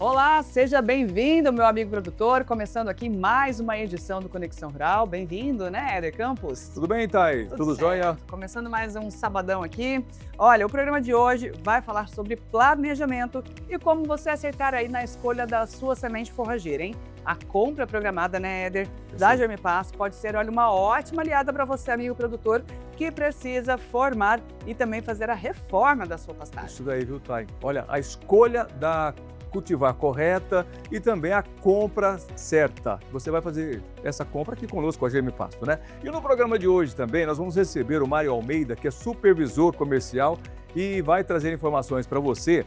Olá, seja bem-vindo, meu amigo produtor. Começando aqui mais uma edição do Conexão Rural. Bem-vindo, né, Éder Campos? Tudo bem, Thay? Tudo jóia? Começando mais um sabadão aqui. Olha, o programa de hoje vai falar sobre planejamento e como você acertar aí na escolha da sua semente forrageira, hein? A compra programada, né, Éder, da Germipasto pode ser, olha, uma ótima aliada para você, amigo produtor, que precisa formar e também fazer a reforma da sua pastagem. Isso daí, viu, Thay? Olha, a escolha da cultivar correta e também a compra certa. Você vai fazer essa compra aqui conosco com a Germipasto, né? E no programa de hoje também nós vamos receber o Mário Almeida, que é supervisor comercial e vai trazer informações para você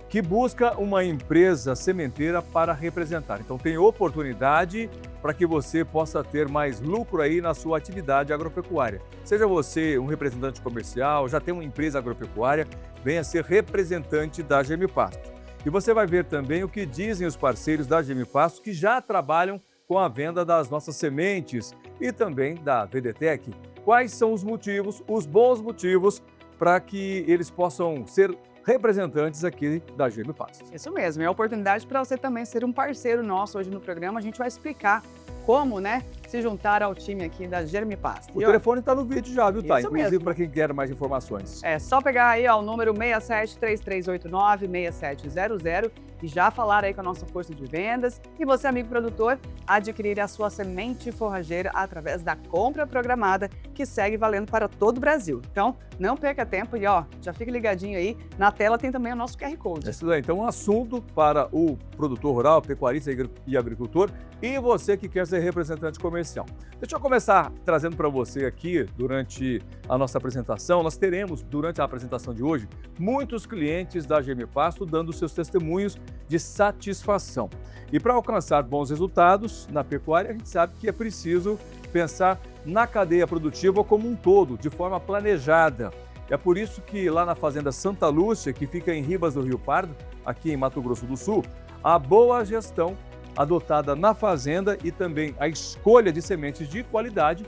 que busca uma empresa sementeira para representar. Então tem oportunidade para que você possa ter mais lucro aí na sua atividade agropecuária. Seja você um representante comercial, já tem uma empresa agropecuária, venha ser representante da Germipasto. E você vai ver também o que dizem os parceiros da Germipasto que já trabalham com a venda das nossas sementes e também da VDTech. Quais são os motivos, os bons motivos para que eles possam ser representantes aqui da Germipasto. Isso mesmo, é a oportunidade para você também ser um parceiro nosso hoje no programa. A gente vai explicar como, né, se juntar ao time aqui da Germipasto. O telefone está no vídeo já, viu, Thay? Inclusive para quem quer mais informações. É só pegar aí ó, o número 673389-6700 e já falar aí com a nossa força de vendas. E você, amigo produtor, adquirir a sua semente forrageira através da compra programada, que segue valendo para todo o Brasil. Então, não perca tempo e ó, já fique ligadinho aí. Na tela tem também o nosso QR Code. Isso daí, então um assunto para o produtor rural, pecuarista e agricultor e você que quer ser representante comercial. Deixa eu começar trazendo para você aqui, durante a nossa apresentação, nós teremos, durante a apresentação de hoje, muitos clientes da Germipasto dando seus testemunhos de satisfação. E para alcançar bons resultados na pecuária, a gente sabe que é preciso pensar na cadeia produtiva como um todo, de forma planejada. É por isso que lá na Fazenda Santa Lúcia, que fica em Ribas do Rio Pardo, aqui em Mato Grosso do Sul, a boa gestão adotada na fazenda e também a escolha de sementes de qualidade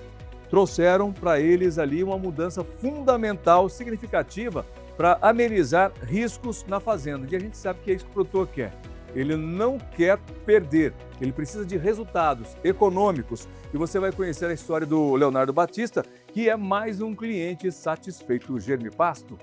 trouxeram para eles ali uma mudança fundamental, significativa, para amenizar riscos na fazenda. E a gente sabe que é isso que o produtor quer. Ele não quer perder, ele precisa de resultados econômicos. E você vai conhecer a história do Leonardo Batista, que é mais um cliente satisfeito do Germipasto.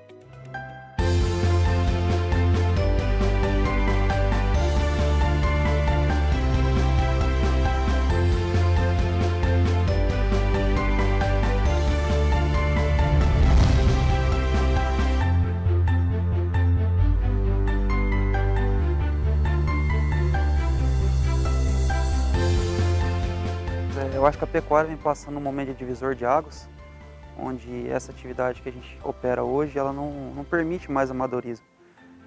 Eu acho que a pecuária vem passando um momento de divisor de águas, onde essa atividade que a gente opera hoje, ela não permite mais amadorismo.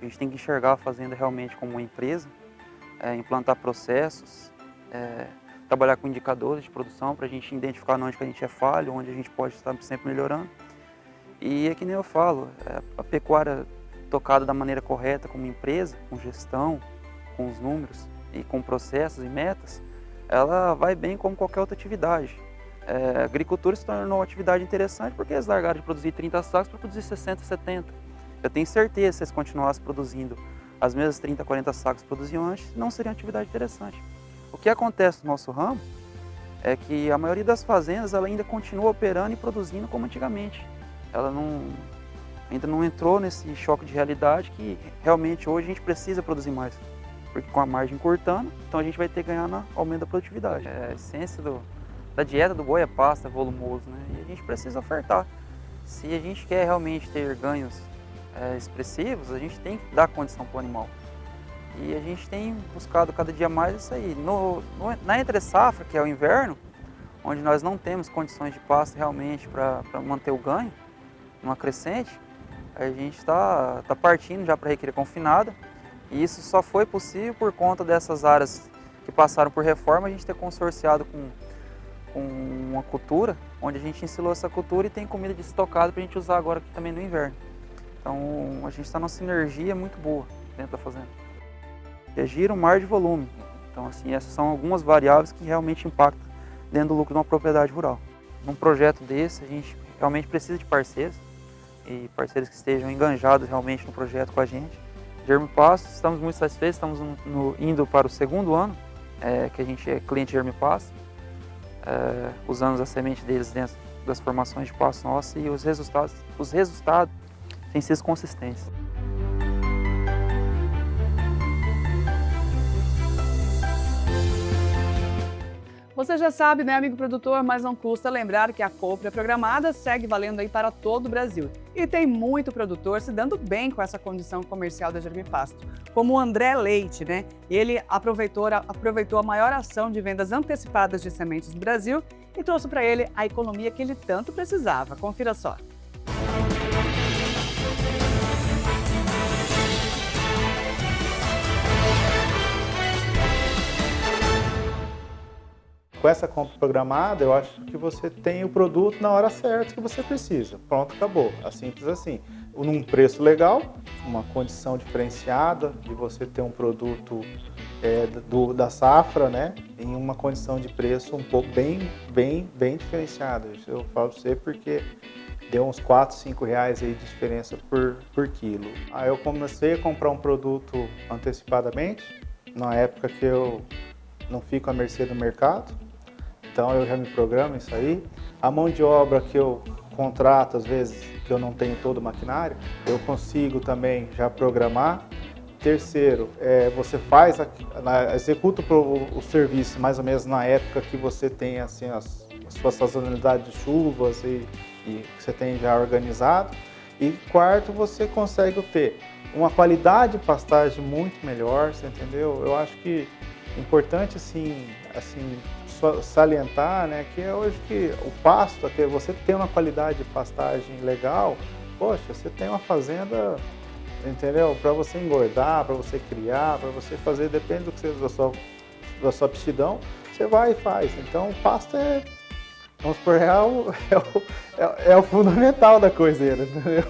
A gente tem que enxergar a fazenda realmente como uma empresa, implantar processos, trabalhar com indicadores de produção para a gente identificar onde que a gente é falho, onde a gente pode estar sempre melhorando. E é que nem eu falo, a pecuária tocada da maneira correta como empresa, com gestão, com os números e com processos e metas, ela vai bem como qualquer outra atividade. A agricultura se tornou uma atividade interessante porque eles largaram de produzir 30 sacos para produzir 60, 70. Eu tenho certeza que se eles continuassem produzindo as mesmas 30, 40 sacos que produziam antes, não seria uma atividade interessante. O que acontece no nosso ramo é que a maioria das fazendas ela ainda continua operando e produzindo como antigamente. Ela ainda não entrou nesse choque de realidade que realmente hoje a gente precisa produzir mais. Porque com a margem cortando, então a gente vai ter que ganhar no aumento da produtividade. A essência da dieta do boi é pasta, volumoso, né? E a gente precisa ofertar. Se a gente quer realmente ter ganhos expressivos, a gente tem que dar condição para o animal. E a gente tem buscado cada dia mais isso aí. Na entre-safra, que é o inverno, onde nós não temos condições de pasto realmente para manter o ganho, numa crescente, a gente está partindo já para a requerer confinada. E isso só foi possível por conta dessas áreas que passaram por reforma, a gente ter consorciado com uma cultura, onde a gente ensilou essa cultura e tem comida de estocado para a gente usar agora aqui também no inverno. Então a gente está numa sinergia muito boa dentro da fazenda. É giro, margem e volume. Então assim, essas são algumas variáveis que realmente impactam dentro do lucro de uma propriedade rural. Num projeto desse, a gente realmente precisa de parceiros, e parceiros que estejam enganjados realmente no projeto com a gente, Germipasto, estamos muito satisfeitos, estamos indo para o segundo ano que a gente é cliente Germipasto, usando a semente deles dentro das formações de pasto nosso, e os resultados têm sido consistentes. Você já sabe, né, amigo produtor, mas não custa lembrar que a compra programada segue valendo aí para todo o Brasil. E tem muito produtor se dando bem com essa condição comercial da Germipasto, como o André Leite, né? Ele aproveitou a maior ação de vendas antecipadas de sementes do Brasil e trouxe para ele a economia que ele tanto precisava. Confira só. Com essa compra programada, eu acho que você tem o produto na hora certa que você precisa. Pronto, acabou. É simples assim. Num preço legal, uma condição diferenciada de você ter um produto da safra, né? Em uma condição de preço um pouco bem diferenciada. Isso eu falo para você porque deu uns 4, 5 reais aí de diferença por quilo. Aí eu comecei a comprar um produto antecipadamente, na época que eu não fico à mercê do mercado. Então eu já me programo isso aí. A mão de obra que eu contrato, às vezes, que eu não tenho todo o maquinário, eu consigo também já programar. Terceiro, você executa o serviço mais ou menos na época que você tem assim, a sua sazonalidade de chuvas e que você tem já organizado. E quarto, você consegue ter uma qualidade de pastagem muito melhor, você entendeu? Eu acho que é importante assim salientar, né, que é hoje que o pasto, que você tem uma qualidade de pastagem legal, poxa, você tem uma fazenda, entendeu? Para você engordar, para você criar, para você fazer, depende da sua aptidão, você vai e faz. Então o pasto vamos por real, é o fundamental da coiseira, entendeu?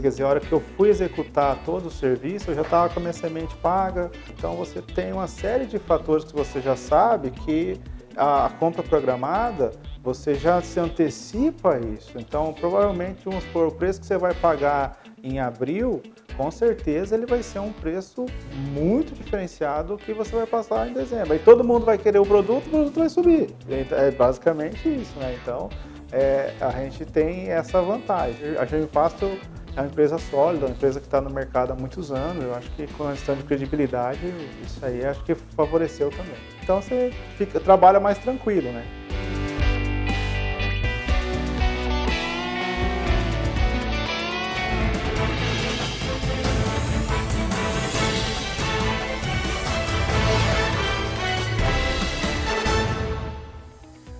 Quer dizer, a hora que eu fui executar todo o serviço, eu já estava com a minha semente paga. Então você tem uma série de fatores que você já sabe que a compra programada, você já se antecipa a isso. Então provavelmente, vamos supor, o preço que você vai pagar em abril, com certeza ele vai ser um preço muito diferenciado que você vai passar em dezembro. Aí todo mundo vai querer o produto vai subir. É basicamente isso, né? Então a gente tem essa vantagem. A Germipasto é uma empresa sólida, uma empresa que está no mercado há muitos anos. Eu acho que com a questão de credibilidade, isso aí acho que favoreceu também. Então você trabalha mais tranquilo, né?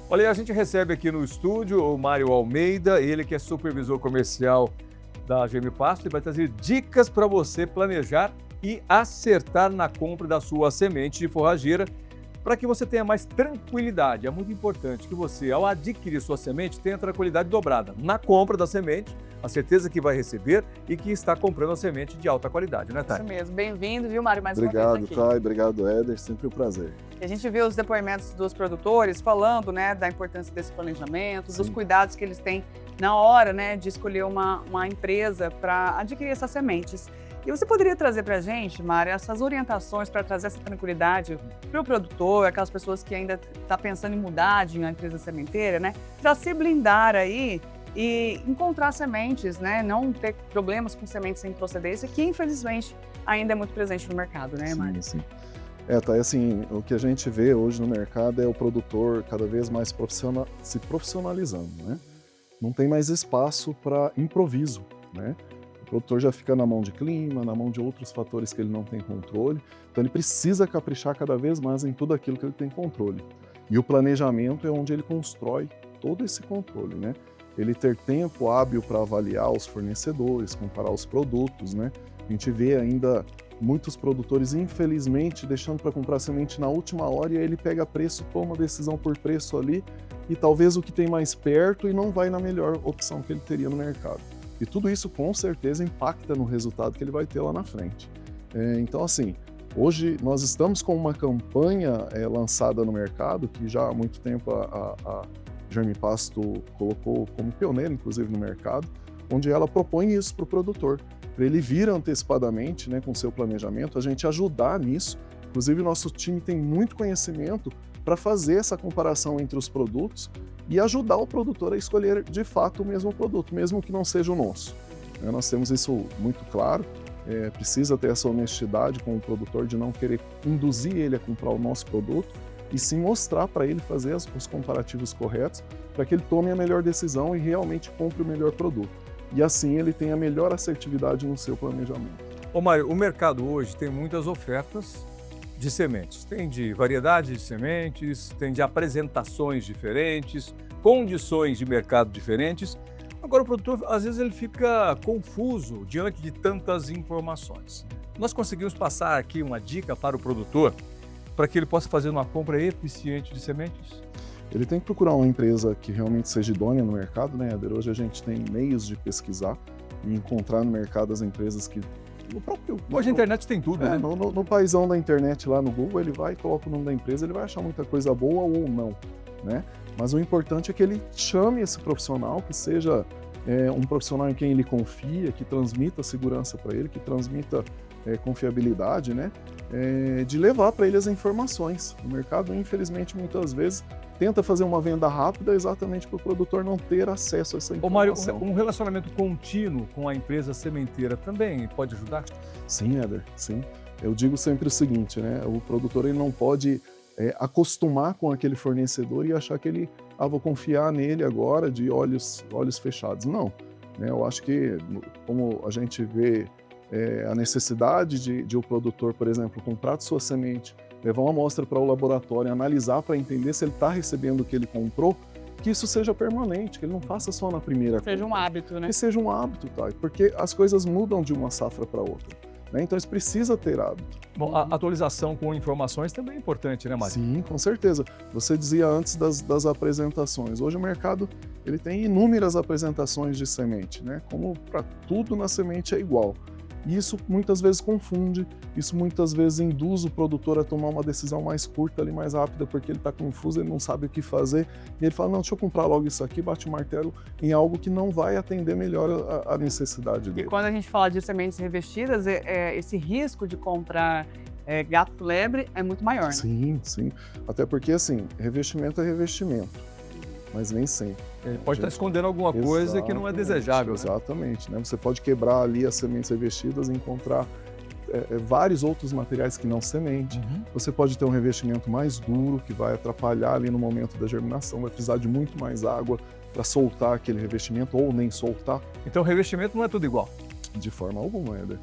Olha, e a gente recebe aqui no estúdio o Mário Almeida, ele que é supervisor comercial da Germipasto e vai trazer dicas para você planejar e acertar na compra da sua semente de forrageira para que você tenha mais tranquilidade. É muito importante que você, ao adquirir sua semente, tenha tranquilidade dobrada na compra da semente, a certeza que vai receber e que está comprando a semente de alta qualidade, né, Thay? Isso mesmo. Bem-vindo, viu, Mário, mais Obrigado, uma vez aqui. Thay. Obrigado, Éder. Sempre um prazer. A gente viu os depoimentos dos produtores falando, né, da importância desse planejamento, dos cuidados que eles têm na hora, né, de escolher uma empresa para adquirir essas sementes. E você poderia trazer para a gente, Mário, essas orientações para trazer essa tranquilidade para o produtor, aquelas pessoas que ainda estão pensando em mudar de uma empresa sementeira, né, para se blindar aí e encontrar sementes, né, não ter problemas com sementes sem procedência, que infelizmente ainda é muito presente no mercado, né, Mário? Sim. Tá, assim, o que a gente vê hoje no mercado é o produtor cada vez mais se profissionalizando, né? Não tem mais espaço para improviso, né? O produtor já fica na mão de clima, na mão de outros fatores que ele não tem controle, então ele precisa caprichar cada vez mais em tudo aquilo que ele tem controle. E o planejamento é onde ele constrói todo esse controle, né? Ele ter tempo hábil para avaliar os fornecedores, comparar os produtos, né? A gente vê ainda muitos produtores, infelizmente, deixando para comprar semente na última hora e aí ele pega preço, toma decisão por preço ali e talvez o que tem mais perto e não vai na melhor opção que ele teria no mercado. E tudo isso com certeza impacta no resultado que ele vai ter lá na frente. Então, assim, hoje nós estamos com uma campanha lançada no mercado que já há muito tempo a Germipasto colocou como pioneira, inclusive, no mercado, onde ela propõe isso para o produtor, para ele vir antecipadamente, né, com o seu planejamento, a gente ajudar nisso. Inclusive, o nosso time tem muito conhecimento para fazer essa comparação entre os produtos e ajudar o produtor a escolher de fato o mesmo produto, mesmo que não seja o nosso. Nós temos isso muito claro, precisa ter essa honestidade com o produtor de não querer induzir ele a comprar o nosso produto e sim mostrar para ele fazer os comparativos corretos para que ele tome a melhor decisão e realmente compre o melhor produto. E assim ele tem a melhor assertividade no seu planejamento. Ô Mário, o mercado hoje tem muitas ofertas de sementes. Tem de variedade de sementes, tem de apresentações diferentes, condições de mercado diferentes. Agora o produtor, às vezes, ele fica confuso diante de tantas informações. Nós conseguimos passar aqui uma dica para o produtor para que ele possa fazer uma compra eficiente de sementes? Ele tem que procurar uma empresa que realmente seja idônea no mercado, né, Éder? Hoje a gente tem meios de pesquisar e encontrar no mercado as empresas que... Hoje a internet tem tudo, né? No paizão da internet lá no Google, ele vai e coloca o nome da empresa, ele vai achar muita coisa boa ou não, né? Mas o importante é que ele chame esse profissional, que seja um profissional em quem ele confia, que transmita segurança para ele, que transmita confiabilidade, né? De levar para ele as informações. O mercado, infelizmente, muitas vezes tenta fazer uma venda rápida exatamente para o produtor não ter acesso a essa informação. Ô Mário, um relacionamento contínuo com a empresa sementeira também pode ajudar? Sim, Éder, sim. Eu digo sempre o seguinte, né? O produtor ele não pode acostumar com aquele fornecedor e achar que ele, vou confiar nele agora de olhos fechados. Não, né? Eu acho que, como a gente vê a necessidade de o produtor, por exemplo, comprar sua semente, levar uma amostra para o laboratório, analisar para entender se ele está recebendo o que ele comprou, que isso seja permanente, que ele não faça só na primeira compra. Seja um hábito, né? Que seja um hábito, tá? Porque as coisas mudam de uma safra para outra, né? Então, isso precisa ter hábito. Bom, a atualização com informações também é importante, né, Mário? Sim, com certeza. Você dizia antes das apresentações. Hoje o mercado ele tem inúmeras apresentações de semente, né? Como para tudo na semente é igual. E isso muitas vezes confunde, isso muitas vezes induz o produtor a tomar uma decisão mais curta, ali, mais rápida, porque ele está confuso, ele não sabe o que fazer, e ele fala, não, deixa eu comprar logo isso aqui, bate o martelo em algo que não vai atender melhor a necessidade dele. E quando a gente fala de sementes revestidas, esse risco de comprar gato lebre é muito maior, né? Sim, sim. Até porque, assim, revestimento é revestimento, mas nem sempre. Ele pode estar escondendo alguma coisa que não é desejável. Exatamente, né? Você pode quebrar ali as sementes revestidas e encontrar vários outros materiais que não semente. Uhum. Você pode ter um revestimento mais duro, que vai atrapalhar ali no momento da germinação, vai precisar de muito mais água para soltar aquele revestimento ou nem soltar. Então o revestimento não é tudo igual? De forma alguma, Éder.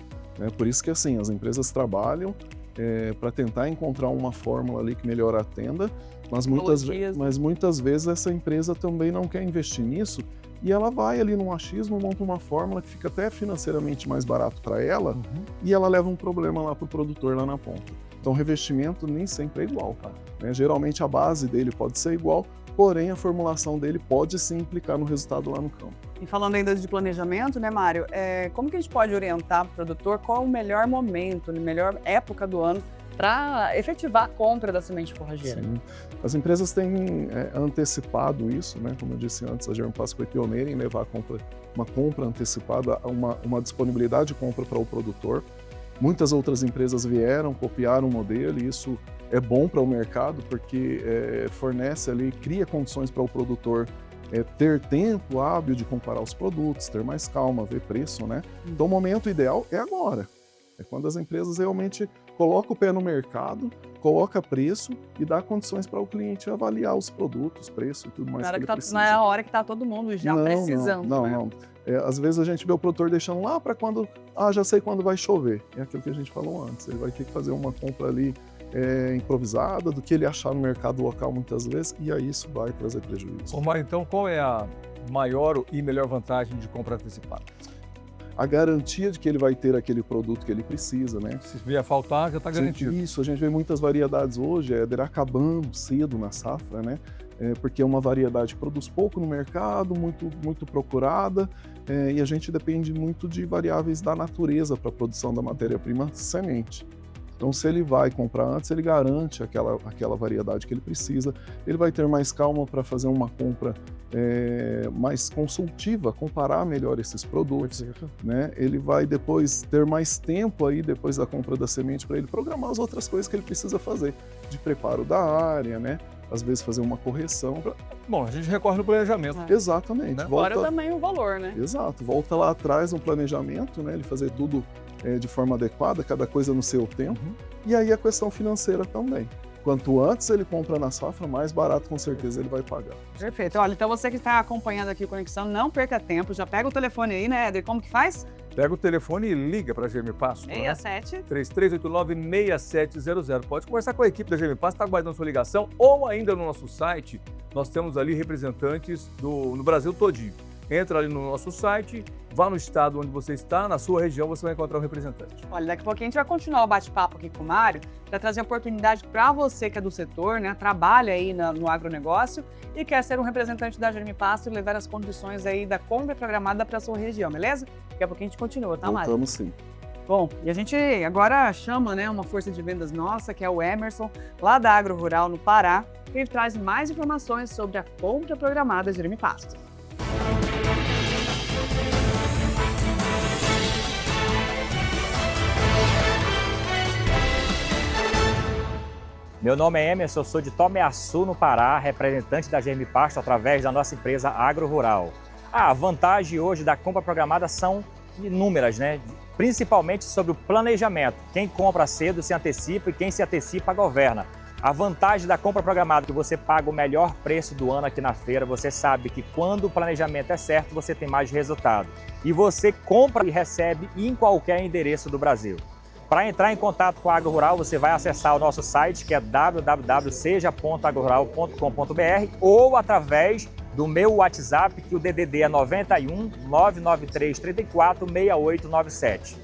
Por isso que assim, as empresas trabalham para tentar encontrar uma fórmula ali que melhor atenda, mas muitas vezes essa empresa também não quer investir nisso e ela vai ali num achismo, monta uma fórmula que fica até financeiramente mais barato para ela e ela leva um problema lá para o produtor lá na ponta. Então o revestimento nem sempre é igual, tá? Geralmente a base dele pode ser igual, porém a formulação dele pode sim implicar no resultado lá no campo. E falando ainda de planejamento, né, Mário? Como que a gente pode orientar o produtor qual é o melhor momento, a melhor época do ano para efetivar a compra da semente forrageira? Sim. As empresas têm antecipado isso, né? Como eu disse antes, a Germplas foi pioneira em levar uma compra antecipada, uma disponibilidade de compra para o produtor. Muitas outras empresas vieram, copiaram o modelo e isso é bom para o mercado porque fornece ali, cria condições para o produtor ter tempo hábil de comparar os produtos, ter mais calma, ver preço, né? Então o momento ideal é agora. É quando as empresas realmente colocam o pé no mercado, coloca preço e dá condições para o cliente avaliar os produtos, preço e tudo mais que ele precisa. Não é a hora que está todo mundo já precisando. Não. Às vezes a gente vê o produtor deixando lá para quando, já sei quando vai chover. É aquilo que a gente falou antes, ele vai ter que fazer uma compra ali improvisada, do que ele achar no mercado local muitas vezes, e aí isso vai trazer prejuízo. Mário, então qual é a maior e melhor vantagem de compra antecipada? A garantia de que ele vai ter aquele produto que ele precisa, né? Se vier faltar, já está garantido. Isso, a gente vê muitas variedades hoje, acabando cedo na safra, né? Porque é uma variedade que produz pouco no mercado, muito procurada, e a gente depende muito de variáveis da natureza para a produção da matéria-prima semente. Então, se ele vai comprar antes, ele garante aquela variedade que ele precisa, ele vai ter mais calma para fazer uma compra mais consultiva, comparar melhor esses produtos, né? Ele vai depois ter mais tempo aí, depois da compra da semente, para ele programar as outras coisas que ele precisa fazer, de preparo da área, né? Às vezes fazer uma correção. Bom, a gente recorre no planejamento. Exatamente. Né? Fora também o valor, né? Exato, volta lá atrás no planejamento, né? Ele fazer tudo de forma adequada, cada coisa no seu tempo. E aí a questão financeira também. Quanto antes ele compra na safra, mais barato com certeza ele vai pagar. Perfeito. Olha, então você que está acompanhando aqui o Conexão, não perca tempo, já pega o telefone aí, né, Éder? Como que faz? Pega o telefone e liga para a GM Pasto. 67 3389-6700. Pode conversar com a equipe da GM Pasto, está aguardando sua ligação, ou ainda no nosso site, nós temos ali representantes no Brasil todinho. Entra ali no nosso site, vá no estado onde você está, na sua região você vai encontrar um representante. Olha, daqui a pouquinho a gente vai continuar o bate-papo aqui com o Mário para trazer oportunidade para você que é do setor, né, trabalha aí no agronegócio e quer ser um representante da GM Pasto e levar as condições aí da compra programada para a sua região, beleza? Daqui a pouquinho a gente continua, tá, Mário? Voltamos sim. Bom, e a gente agora chama, né, uma força de vendas nossa, que é o Emerson, lá da Agro Rural, no Pará, que ele traz mais informações sobre a compra programada de GM Pasto. Meu nome é Emerson, eu sou de Tomeaçu, no Pará, representante da GM Pasto através da nossa empresa Agro Rural. A vantagem hoje da compra programada são inúmeras, né? Principalmente sobre o planejamento. Quem compra cedo se antecipa e quem se antecipa governa. A vantagem da compra programada é que você paga o melhor preço do ano aqui na feira. Você sabe que quando o planejamento é certo, você tem mais resultado. E você compra e recebe em qualquer endereço do Brasil. Para entrar em contato com a Agro Rural, você vai acessar o nosso site, que é www.seja.agrorural.com.br, ou através do meu WhatsApp, que o DDD é 91 993 34 6897.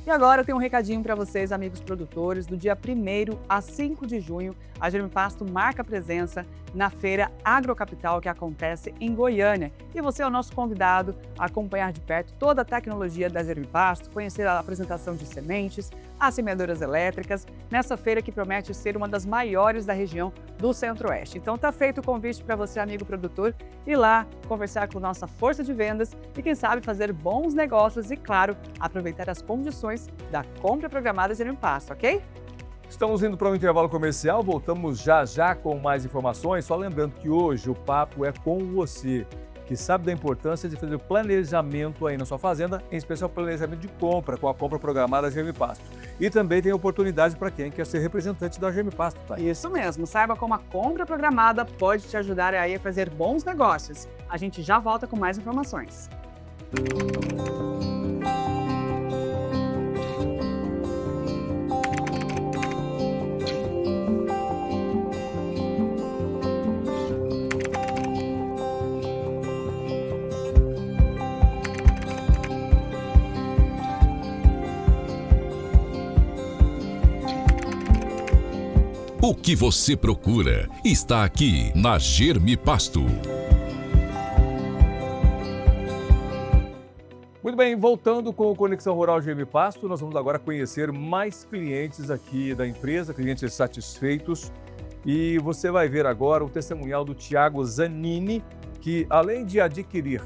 E agora eu tenho um recadinho para vocês, amigos produtores. Do dia 1º a 5 de junho, a GM Pasto marca presença na Feira Agrocapital, que acontece em Goiânia. E você é o nosso convidado a acompanhar de perto toda a tecnologia da GM Pasto, conhecer a apresentação de sementes, as semeadoras elétricas, nessa feira que promete ser uma das maiores da região do Centro-Oeste. Então tá feito o convite para você, amigo produtor, ir lá conversar com nossa força de vendas e quem sabe fazer bons negócios e, claro, aproveitar as condições da compra programada de GM Pasto, ok? Estamos indo para um intervalo comercial, voltamos já com mais informações. Só lembrando que hoje o papo é com você, que sabe da importância de fazer planejamento aí na sua fazenda, em especial planejamento de compra, com a compra programada da GM Pasto. E também tem oportunidade para quem quer ser representante da GM Pasto, tá? Isso mesmo, saiba como a compra programada pode te ajudar aí a fazer bons negócios. A gente já volta com mais informações. O que você procura está aqui na GM Pasto. Muito bem, voltando com o Conexão Rural GM Pasto, nós vamos agora conhecer mais clientes aqui da empresa, clientes satisfeitos. E você vai ver agora o testemunhal do Thiago Zanini, que além de adquirir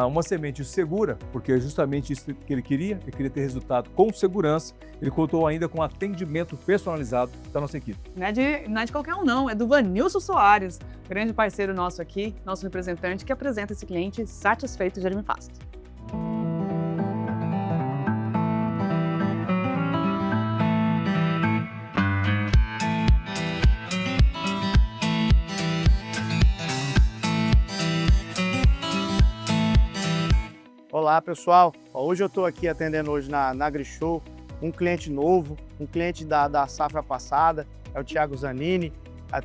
uma semente segura, porque é justamente isso que ele queria ter resultado com segurança, ele contou ainda com atendimento personalizado da nossa equipe. Não é de qualquer um não, é do Vanilson Soares, grande parceiro nosso aqui, nosso representante, que apresenta esse cliente satisfeito de GM Pasto. Olá pessoal, hoje eu estou aqui atendendo hoje na AgriShow um cliente novo, um cliente da safra passada, é o Thiago Zanini,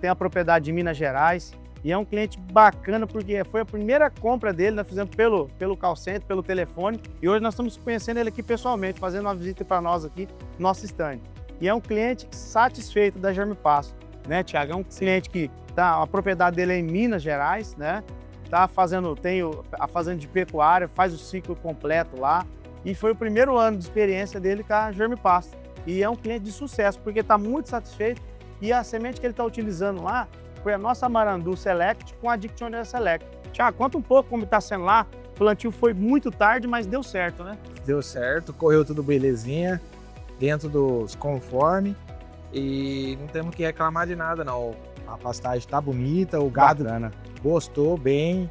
tem a propriedade de Minas Gerais e é um cliente bacana porque foi a primeira compra dele, nós fizemos pelo call center, pelo telefone e hoje nós estamos conhecendo ele aqui pessoalmente, fazendo uma visita para nós aqui no nosso stand. E é um cliente satisfeito da GM Pasto, né, Thiago? É um cliente que a propriedade dele é em Minas Gerais, né? Tem a fazenda de pecuária, faz o ciclo completo lá, e foi o primeiro ano de experiência dele com a Germipasta. E é um cliente de sucesso, porque está muito satisfeito e a semente que ele está utilizando lá foi a nossa Marandu Select com a Dictionary Select. Tiago, conta um pouco como está sendo lá. O plantio foi muito tarde, mas deu certo, né? Deu certo, correu tudo belezinha, dentro dos conforme e não temos que reclamar de nada não. A pastagem tá bonita, o gado gostou bem,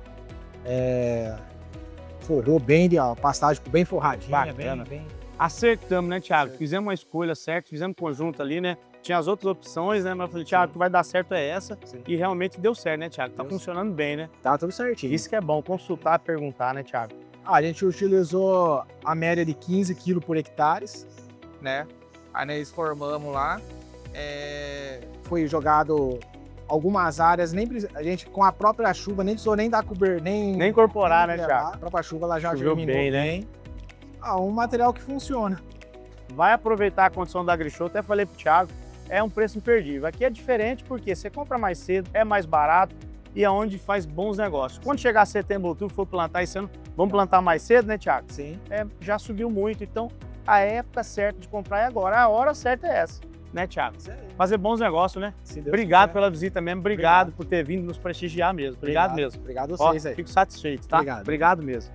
forrou bem, a pastagem ficou bem forradinha, Bacana. bem. Acertamos, né, Tiago? Fizemos uma escolha certa, fizemos conjunto ali, né? Tinha as outras opções, né? Mas eu falei, Tiago, o que vai dar certo é essa. Sim. E realmente deu certo, né, Tiago? Tá Deu funcionando bem, né? Tá tudo certinho. Isso que é bom, consultar, perguntar, né, Tiago? A gente utilizou a média de 15 kg por hectares, né? Aí nós formamos lá, foi jogado algumas áreas, a gente com a própria chuva nem precisou nem dar cobertura, nem incorporar, né, levar. Tiago? A própria chuva ela já Choveu germinou bem, bem, né? Um material que funciona. Vai aproveitar a condição da AgriShow, até falei pro Tiago, é um preço imperdível. Aqui é diferente porque você compra mais cedo, é mais barato e é onde faz bons negócios. Quando chegar setembro, outubro, for plantar esse ano, vamos plantar mais cedo, né, Tiago? Sim. Já subiu muito, então a época certa de comprar é agora, a hora certa é essa, né, Tiago? Fazer bons negócios, né? Se Deus Obrigado quiser. pela visita mesmo, obrigado por ter vindo nos prestigiar mesmo. Obrigado mesmo. Obrigado a Ó, vocês aí. fico satisfeito, tá? Obrigado. Obrigado mesmo.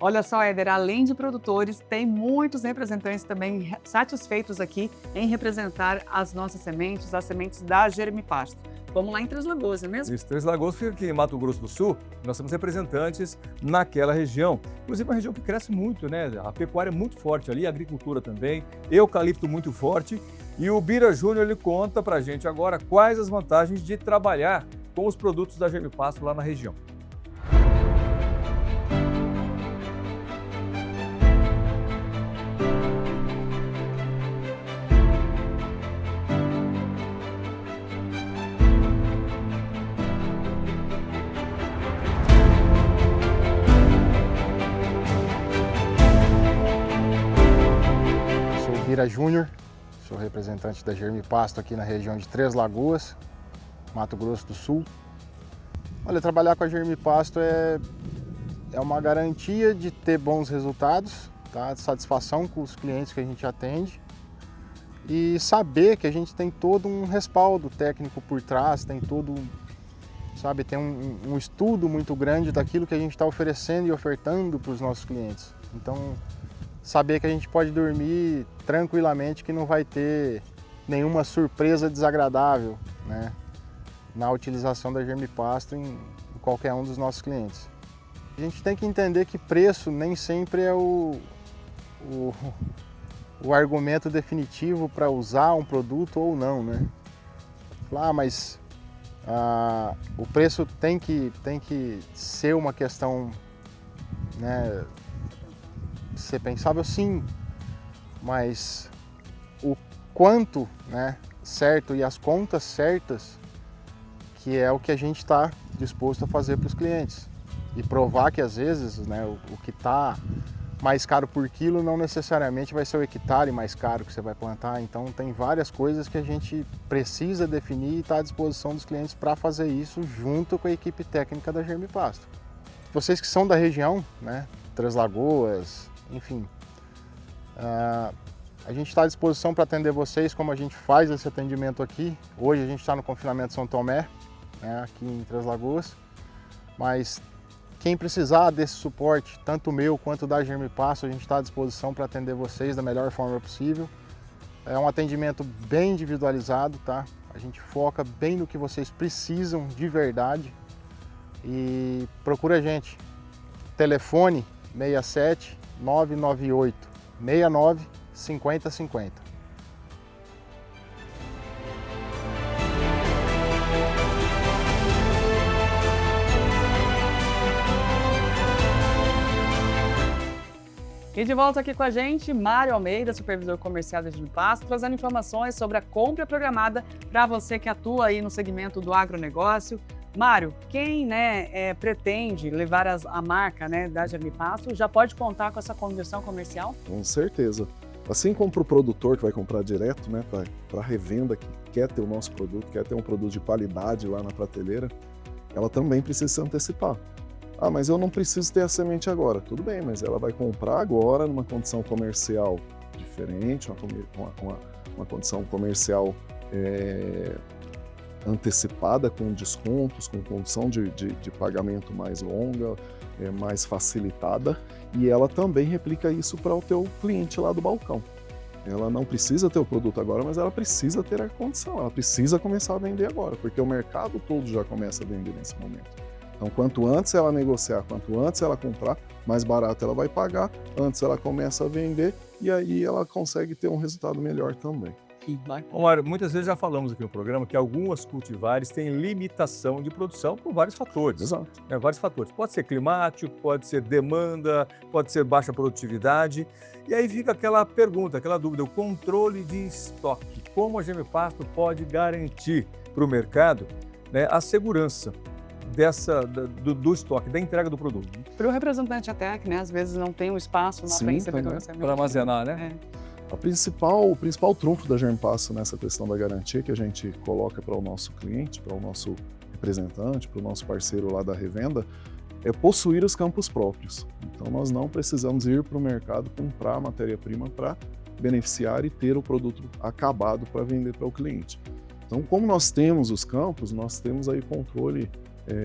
Olha só, Éder, além de produtores, tem muitos representantes também satisfeitos aqui em representar as nossas sementes, as sementes da Germipasta. Vamos lá em Três Lagoas, não é mesmo? Isso, Três Lagoas fica aqui em Mato Grosso do Sul. Nós temos representantes naquela região. Inclusive, uma região que cresce muito, né? A pecuária é muito forte ali, a agricultura também, eucalipto muito forte. E o Bira Júnior, ele conta pra gente agora quais as vantagens de trabalhar com os produtos da Germipasta lá na região. Sou o Bira Júnior, sou representante da Germipasta aqui na região de Três Lagoas, Mato Grosso do Sul. Olha, trabalhar com a Germipasta é uma garantia de ter bons resultados, tá? De satisfação com os clientes que a gente atende e saber que a gente tem todo um respaldo técnico por trás, tem todo, sabe, tem um estudo muito grande daquilo que a gente está oferecendo e ofertando para os nossos clientes. Então, saber que a gente pode dormir tranquilamente, que não vai ter nenhuma surpresa desagradável, né, na utilização da Germipasta em qualquer um dos nossos clientes. A gente tem que entender que preço nem sempre é o argumento definitivo para usar um produto ou não, né? Mas o preço tem que ser uma questão, né, ser pensável, sim, mas o quanto, né, certo e as contas certas, que é o que a gente está disposto a fazer para os clientes e provar que às vezes, né, o que está mais caro por quilo não necessariamente vai ser o hectare mais caro que você vai plantar. Então tem várias coisas que a gente precisa definir e está à disposição dos clientes para fazer isso junto com a equipe técnica da Germipasta. Vocês que são da região, né, Três Lagoas, enfim, a gente está à disposição para atender vocês como a gente faz esse atendimento aqui. Hoje a gente está no confinamento São Tomé, né, aqui em Três Lagoas, mas quem precisar desse suporte, tanto meu quanto da Germipasta, a gente está à disposição para atender vocês da melhor forma possível. É um atendimento bem individualizado, tá? A gente foca bem no que vocês precisam de verdade e procura a gente. Telefone 67 998 69 50 50. E de volta aqui com a gente, Mário Almeida, supervisor comercial da Germipasta, trazendo informações sobre a compra programada para você que atua aí no segmento do agronegócio. Mário, quem pretende levar a marca, né, da Germipasta já pode contar com essa conversão comercial? Com certeza. Assim como para o produtor que vai comprar direto, né, para a revenda que quer ter o nosso produto, quer ter um produto de qualidade lá na prateleira, ela também precisa se antecipar. Ah, mas eu não preciso ter a semente agora. Tudo bem, mas ela vai comprar agora numa condição comercial diferente, uma condição comercial antecipada, com descontos, com condição de pagamento mais longa, mais facilitada, e ela também replica isso para o teu cliente lá do balcão. Ela não precisa ter o produto agora, mas ela precisa ter a condição, ela precisa começar a vender agora, porque o mercado todo já começa a vender nesse momento. Então, quanto antes ela negociar, quanto antes ela comprar, mais barato ela vai pagar, antes ela começa a vender e aí ela consegue ter um resultado melhor também. Ô Mário, muitas vezes já falamos aqui no programa que algumas cultivares têm limitação de produção por vários fatores. Exato. Vários fatores. Pode ser climático, pode ser demanda, pode ser baixa produtividade. E aí fica aquela pergunta, aquela dúvida, o controle de estoque. Como a Gemipasto pode garantir para o mercado, né, a segurança do estoque, da entrega do produto? Para o representante até, que né, às vezes não tem um espaço lá para receber toda essa para armazenar, né? O principal trunfo da Gemipasto nessa questão da garantia que a gente coloca para o nosso cliente, para o nosso representante, para o nosso parceiro lá da revenda, é possuir os campos próprios. Então nós não precisamos ir para o mercado comprar a matéria-prima para beneficiar e ter o produto acabado para vender para o cliente. Então, como nós temos os campos, nós temos aí controle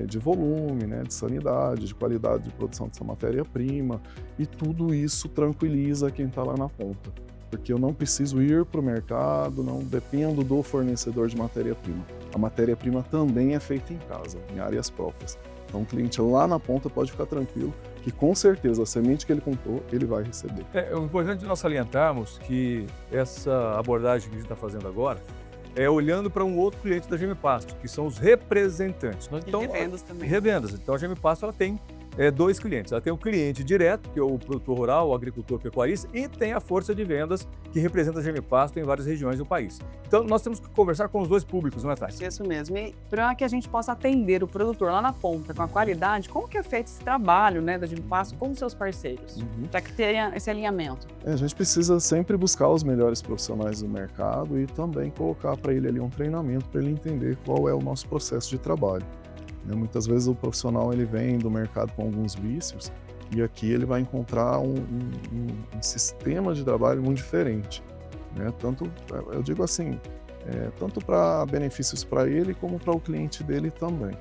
de volume, né, de sanidade, de qualidade de produção dessa matéria-prima, e tudo isso tranquiliza quem está lá na ponta. Porque eu não preciso ir para o mercado, não dependo do fornecedor de matéria-prima. A matéria-prima também é feita em casa, em áreas próprias. Então o cliente lá na ponta pode ficar tranquilo que com certeza a semente que ele comprou, ele vai receber. É importante nós salientarmos que essa abordagem que a gente está fazendo agora é olhando para um outro cliente da Gemipasto, que são os representantes. Então, revendas também. Revendas. Então a Gemipasto ela tem dois clientes. Ela tem o cliente direto, que é o produtor rural, o agricultor pecuarista, e tem a força de vendas que representa a Gemipasto em várias regiões do país. Então nós temos que conversar com os dois públicos, não é, Thais? Isso mesmo. E para que a gente possa atender o produtor lá na ponta com a qualidade, como que é feito esse trabalho, né, da Gemipasto com os seus parceiros, para que tenha esse alinhamento? A gente precisa sempre buscar os melhores profissionais do mercado e também colocar para ele ali um treinamento para ele entender qual é o nosso processo de trabalho. Muitas vezes o profissional ele vem do mercado com alguns vícios e aqui ele vai encontrar um sistema de trabalho muito diferente, né? Tanto, eu digo assim, tanto para benefícios para ele como para o cliente dele também.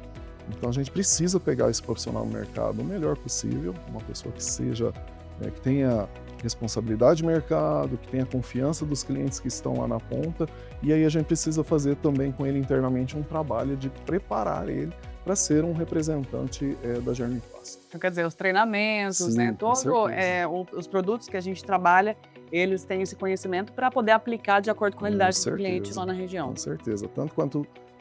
Então a gente precisa pegar esse profissional no mercado o melhor possível, uma pessoa que seja, que tenha responsabilidade de mercado, que tenha confiança dos clientes que estão lá na ponta, e aí a gente precisa fazer também com ele internamente um trabalho de preparar ele para ser um representante da Gemipasto. Então, quer dizer, os treinamentos, Sim, né, os produtos que a gente trabalha, eles têm esse conhecimento para poder aplicar de acordo com a realidade do cliente lá na região. Com certeza,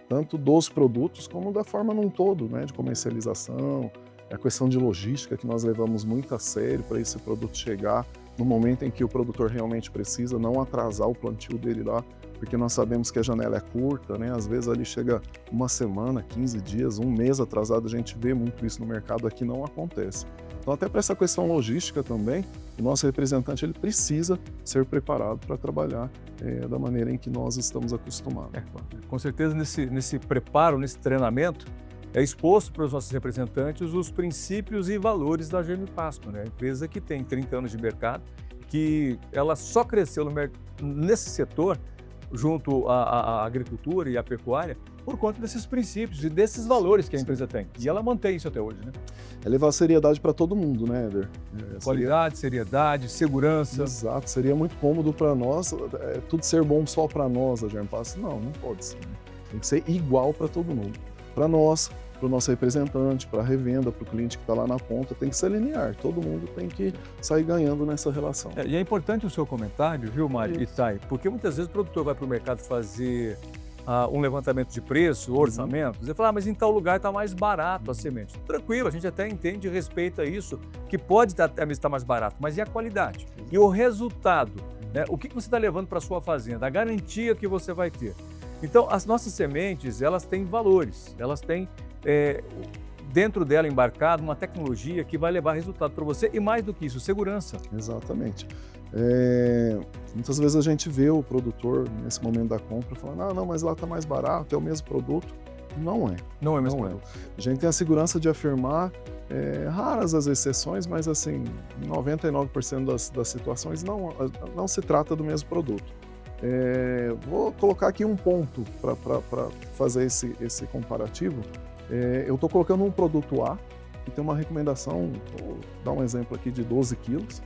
tanto dos produtos como da forma num todo, né, de comercialização, a questão de logística que nós levamos muito a sério para esse produto chegar no momento em que o produtor realmente precisa, não atrasar o plantio dele lá, porque nós sabemos que a janela é curta, né? Às vezes ali chega uma semana, 15 dias, um mês atrasado, a gente vê muito isso no mercado, aqui não acontece. Então até para essa questão logística também, o nosso representante ele precisa ser preparado para trabalhar da maneira em que nós estamos acostumados. Com certeza nesse preparo, nesse treinamento, é exposto para os nossos representantes os princípios e valores da Gemipasto, né? A empresa que tem 30 anos de mercado, que ela só cresceu nesse setor, junto à agricultura e à pecuária, por conta desses princípios e desses valores que a empresa tem. E ela mantém isso até hoje, né? É levar seriedade para todo mundo, né, Éder? Qualidade, seriedade, segurança. Exato, seria muito cômodo para nós, tudo ser bom só para nós, a Gemipasto. Não pode ser. Né? Tem que ser igual para todo mundo. Para nós, para o nosso representante, para a revenda, para o cliente que está lá na ponta, tem que ser linear. Todo mundo tem que sair ganhando nessa relação. E é importante o seu comentário, viu, Mário e Thay? Porque muitas vezes o produtor vai para o mercado fazer um levantamento de preço, orçamento, você fala, mas em tal lugar está mais barato a semente. Tranquilo, a gente até entende e respeita isso, que pode até estar mais barato, mas e a qualidade? E o resultado? Né? O que você está levando para a sua fazenda? A garantia que você vai ter? Então, as nossas sementes, elas têm valores, elas têm dentro dela embarcado uma tecnologia que vai levar resultado para você e mais do que isso, segurança. Exatamente. Muitas vezes a gente vê o produtor nesse momento da compra falando, não, mas lá está mais barato, é o mesmo produto. Não é. Não é mesmo Não é. produto. A gente tem a segurança de afirmar, raras as exceções, mas assim, em 99% das situações não se trata do mesmo produto. Vou colocar aqui um ponto para fazer esse comparativo. Eu estou colocando um produto A, que tem uma recomendação, vou dar um exemplo aqui de 12 quilos,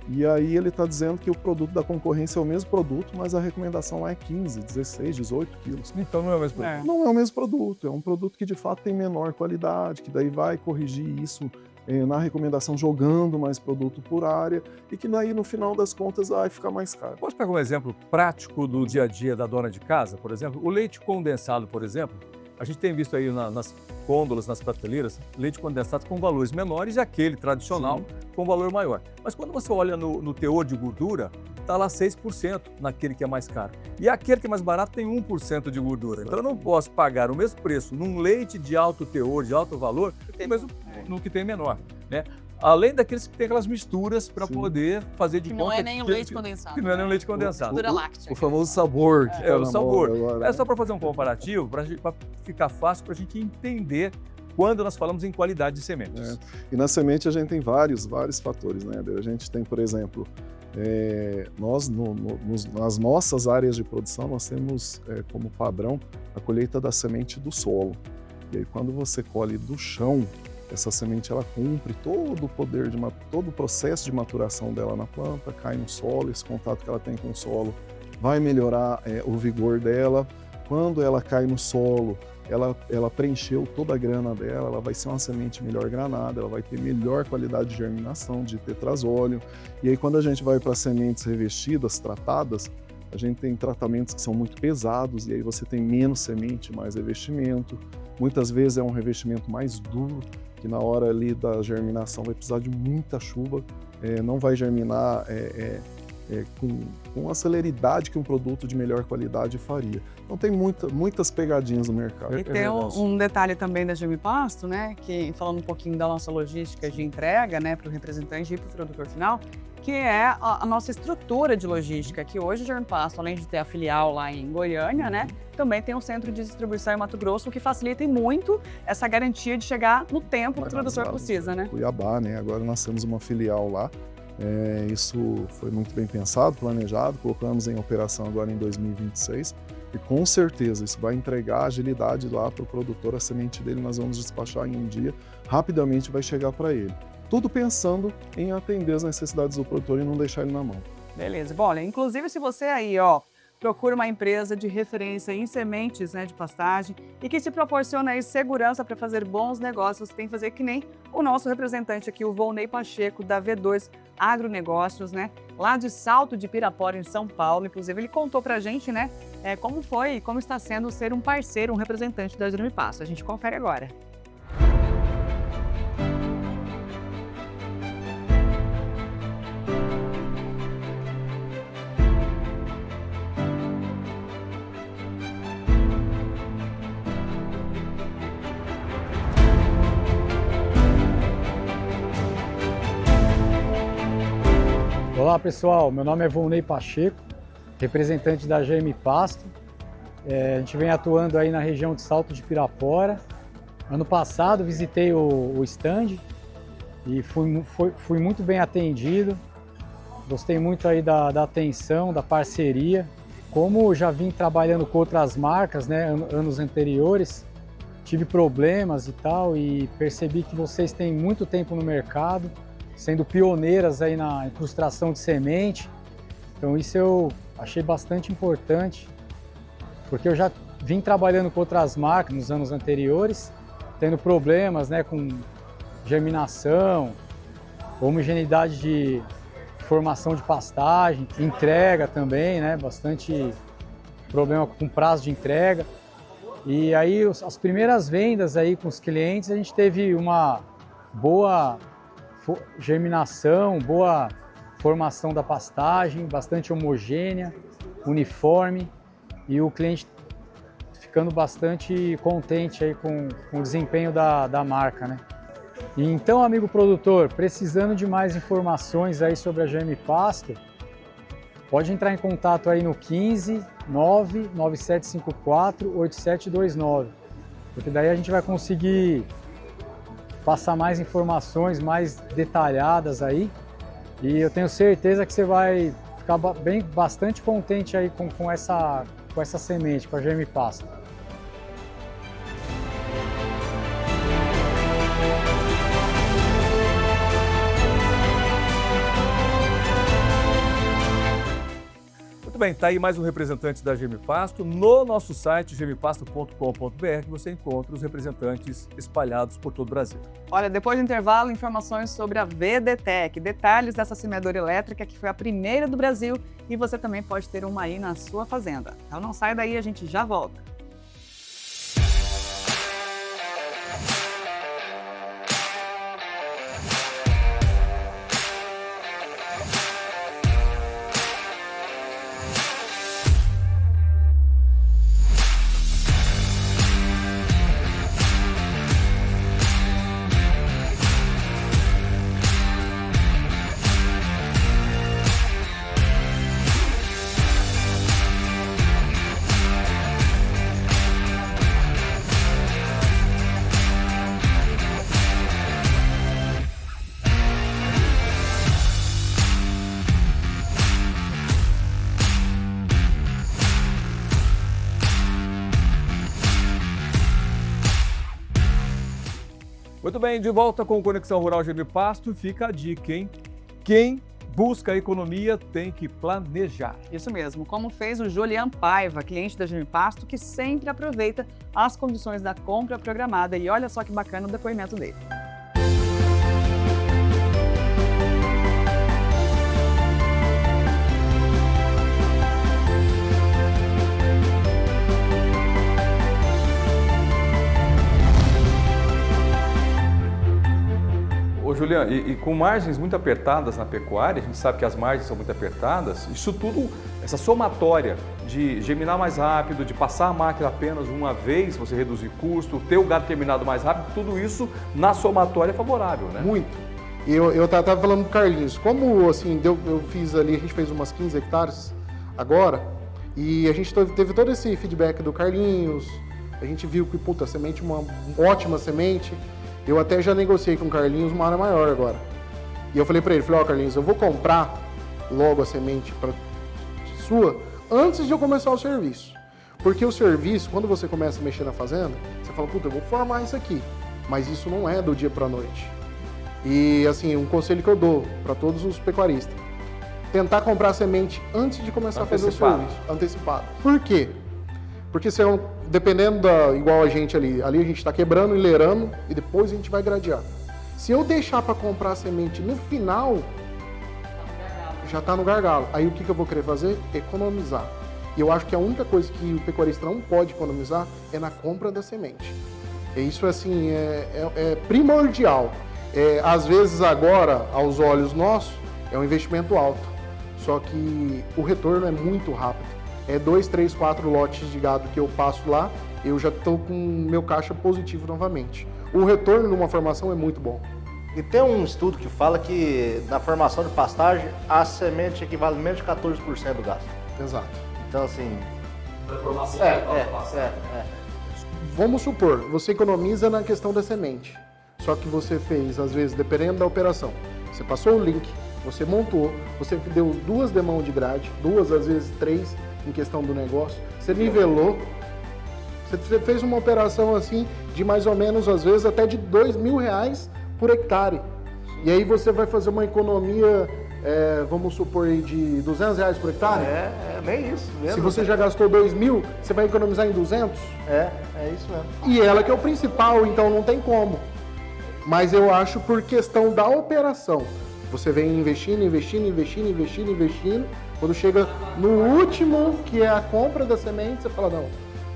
e aí ele está dizendo que o produto da concorrência é o mesmo produto, mas a recomendação lá é 15, 16, 18 quilos. Então não é o mesmo produto. Não é o mesmo produto, é um produto que de fato tem menor qualidade, que daí vai corrigir isso na recomendação jogando mais produto por área e que daí no final das contas vai ficar mais caro. Pode pegar um exemplo prático do dia a dia da dona de casa, por exemplo? O leite condensado, por exemplo, a gente tem visto aí nas gôndolas, nas prateleiras, leite condensado com valores menores e aquele tradicional com valor maior. Mas quando você olha no teor de gordura, está lá 6% naquele que é mais caro. E aquele que é mais barato tem 1% de gordura. Então eu não posso pagar o mesmo preço num leite de alto teor, de alto valor, mesmo no que tem menor, né? Além daqueles que tem aquelas misturas para poder fazer de Que conta... não é nem o leite condensado. Que não é nem o leite condensado. Mistura láctea. O famoso sabor. Que É o sabor. Agora, É só para fazer um comparativo, para ficar fácil para a gente entender quando nós falamos em qualidade de sementes. E na semente a gente tem vários fatores, né? A gente tem, por exemplo, nós nas nossas áreas de produção nós temos como padrão a colheita da semente do solo. E aí quando você colhe do chão, essa semente ela cumpre todo o poder todo o processo de maturação dela na planta, cai no solo, esse contato que ela tem com o solo vai melhorar o vigor dela. Quando ela cai no solo, ela preencheu toda a grana dela, ela vai ser uma semente melhor granada, ela vai ter melhor qualidade de germinação, de tetrazóleo. E aí quando a gente vai para sementes revestidas, tratadas, a gente tem tratamentos que são muito pesados e aí você tem menos semente, mais revestimento. Muitas vezes é um revestimento mais duro, que na hora ali da germinação vai precisar de muita chuva, não vai germinar com a celeridade que um produto de melhor qualidade faria. Então tem muitas pegadinhas no mercado. E tem um detalhe também da Germipasto, né, que falando um pouquinho da nossa logística de entrega, né, para o representante e para o produtor final, que é a nossa estrutura de logística, que hoje a Germipasto, além de ter a filial lá em Goiânia, né, também tem um centro de distribuição em Mato Grosso, o que facilita muito essa garantia de chegar no tempo que o produtor precisa, né? Cuiabá, né? Agora nós temos uma filial lá. Isso foi muito bem pensado, planejado, colocamos em operação agora em 2026 e com certeza isso vai entregar agilidade lá para o produtor, a semente dele nós vamos despachar em um dia, rapidamente vai chegar para ele. Tudo pensando em atender as necessidades do produtor e não deixar ele na mão. Beleza. Bom, olha, inclusive se você aí, procura uma empresa de referência em sementes, né, de pastagem e que te proporciona aí segurança para fazer bons negócios, tem que fazer que nem o nosso representante aqui, o Volney Pacheco, da V2 Agronegócios, né, lá de Salto de Pirapora, em São Paulo. Inclusive, ele contou pra gente, né, como está sendo ser um parceiro, um representante da Germipasto. A gente confere agora. Olá pessoal, meu nome é Volney Pacheco, representante da Germipasto. A gente vem atuando aí na região de Salto de Pirapora. Ano passado visitei o stand e fui muito bem atendido. Gostei muito aí da atenção, da parceria. Como já vim trabalhando com outras marcas, né, anos anteriores, tive problemas e tal e percebi que vocês têm muito tempo no mercado, sendo pioneiras aí na incrustação de semente. Então isso eu achei bastante importante, porque eu já vim trabalhando com outras marcas nos anos anteriores, tendo problemas, né, com germinação, homogeneidade de formação de pastagem, entrega também, né, bastante problema com prazo de entrega. E aí as primeiras vendas aí com os clientes, a gente teve uma boa germinação, boa formação da pastagem, bastante homogênea, uniforme, e o cliente ficando bastante contente aí com o desempenho da marca, né? E então, amigo produtor, precisando de mais informações aí sobre a Germipasto, pode entrar em contato aí no 15 99754 8729. porque daí a gente vai conseguir passar mais informações mais detalhadas aí, e eu tenho certeza que você vai ficar bastante contente aí com essa semente, com a Germipasto. Muito bem, tá aí mais um representante da Germipasto. No nosso site, germipasto.com.br, você encontra os representantes espalhados por todo o Brasil. Olha, depois do intervalo, informações sobre a VDTEC, detalhes dessa semeadora elétrica que foi a primeira do Brasil e você também pode ter uma aí na sua fazenda. Então não sai daí, a gente já volta. Muito bem, de volta com o Conexão Rural Germipasto, fica a dica, hein? Quem busca a economia tem que planejar. Isso mesmo, como fez o Julian Paiva, cliente da Germipasto, que sempre aproveita as condições da compra programada. E olha só que bacana o depoimento dele. Ô Julian, e com margens muito apertadas na pecuária, a gente sabe que as margens são muito apertadas, isso tudo, essa somatória de germinar mais rápido, de passar a máquina apenas uma vez, você reduzir custo, ter o gado terminado mais rápido, tudo isso na somatória é favorável, né? Muito. Eu tava falando pro Carlinhos, como assim, eu fiz ali, a gente fez umas 15 hectares agora, e a gente teve todo esse feedback do Carlinhos, a gente viu que, puta, a semente é uma ótima semente. Eu até já negociei com o Carlinhos uma área maior agora. E eu falei para ele, ó Carlinhos, eu vou comprar logo a semente sua antes de eu começar o serviço. Porque o serviço, quando você começa a mexer na fazenda, você fala, puta, eu vou formar isso aqui. Mas isso não é do dia para a noite. E assim, um conselho que eu dou para todos os pecuaristas, tentar comprar a semente antes de começar a fazer o serviço. Antecipado. Por quê? Porque se dependendo igual a gente ali a gente está quebrando, enleirando e depois a gente vai gradear. Se eu deixar para comprar a semente no final, já está no gargalo. Aí o que eu vou querer fazer? Economizar. E eu acho que a única coisa que o pecuarista não pode economizar é na compra da semente. E isso assim é primordial. Às vezes agora, aos olhos nossos, é um investimento alto. Só que o retorno é muito rápido. 2, 3, 4 lotes de gado que eu passo lá, eu já estou com meu caixa positivo novamente. O retorno numa formação é muito bom. E tem um estudo que fala que na formação de pastagem, a semente equivale a menos de 14% do gasto. Exato. Então assim... Vamos supor, você economiza na questão da semente. Só que você fez, às vezes, dependendo da operação, você passou o link, você montou, você deu 2 demãos de grade, 2, às vezes 3, em questão do negócio, você nivelou, você fez uma operação assim de mais ou menos, às vezes, até de R$2.000 por hectare. E aí você vai fazer uma economia, vamos supor, aí de R$200 por hectare? Nem isso mesmo. Se você já gastou 2.000, você vai economizar em 200? É isso mesmo. E ela que é o principal, então não tem como. Mas eu acho por questão da operação. Você vem investindo. Quando chega no último, que é a compra da semente, você fala, não,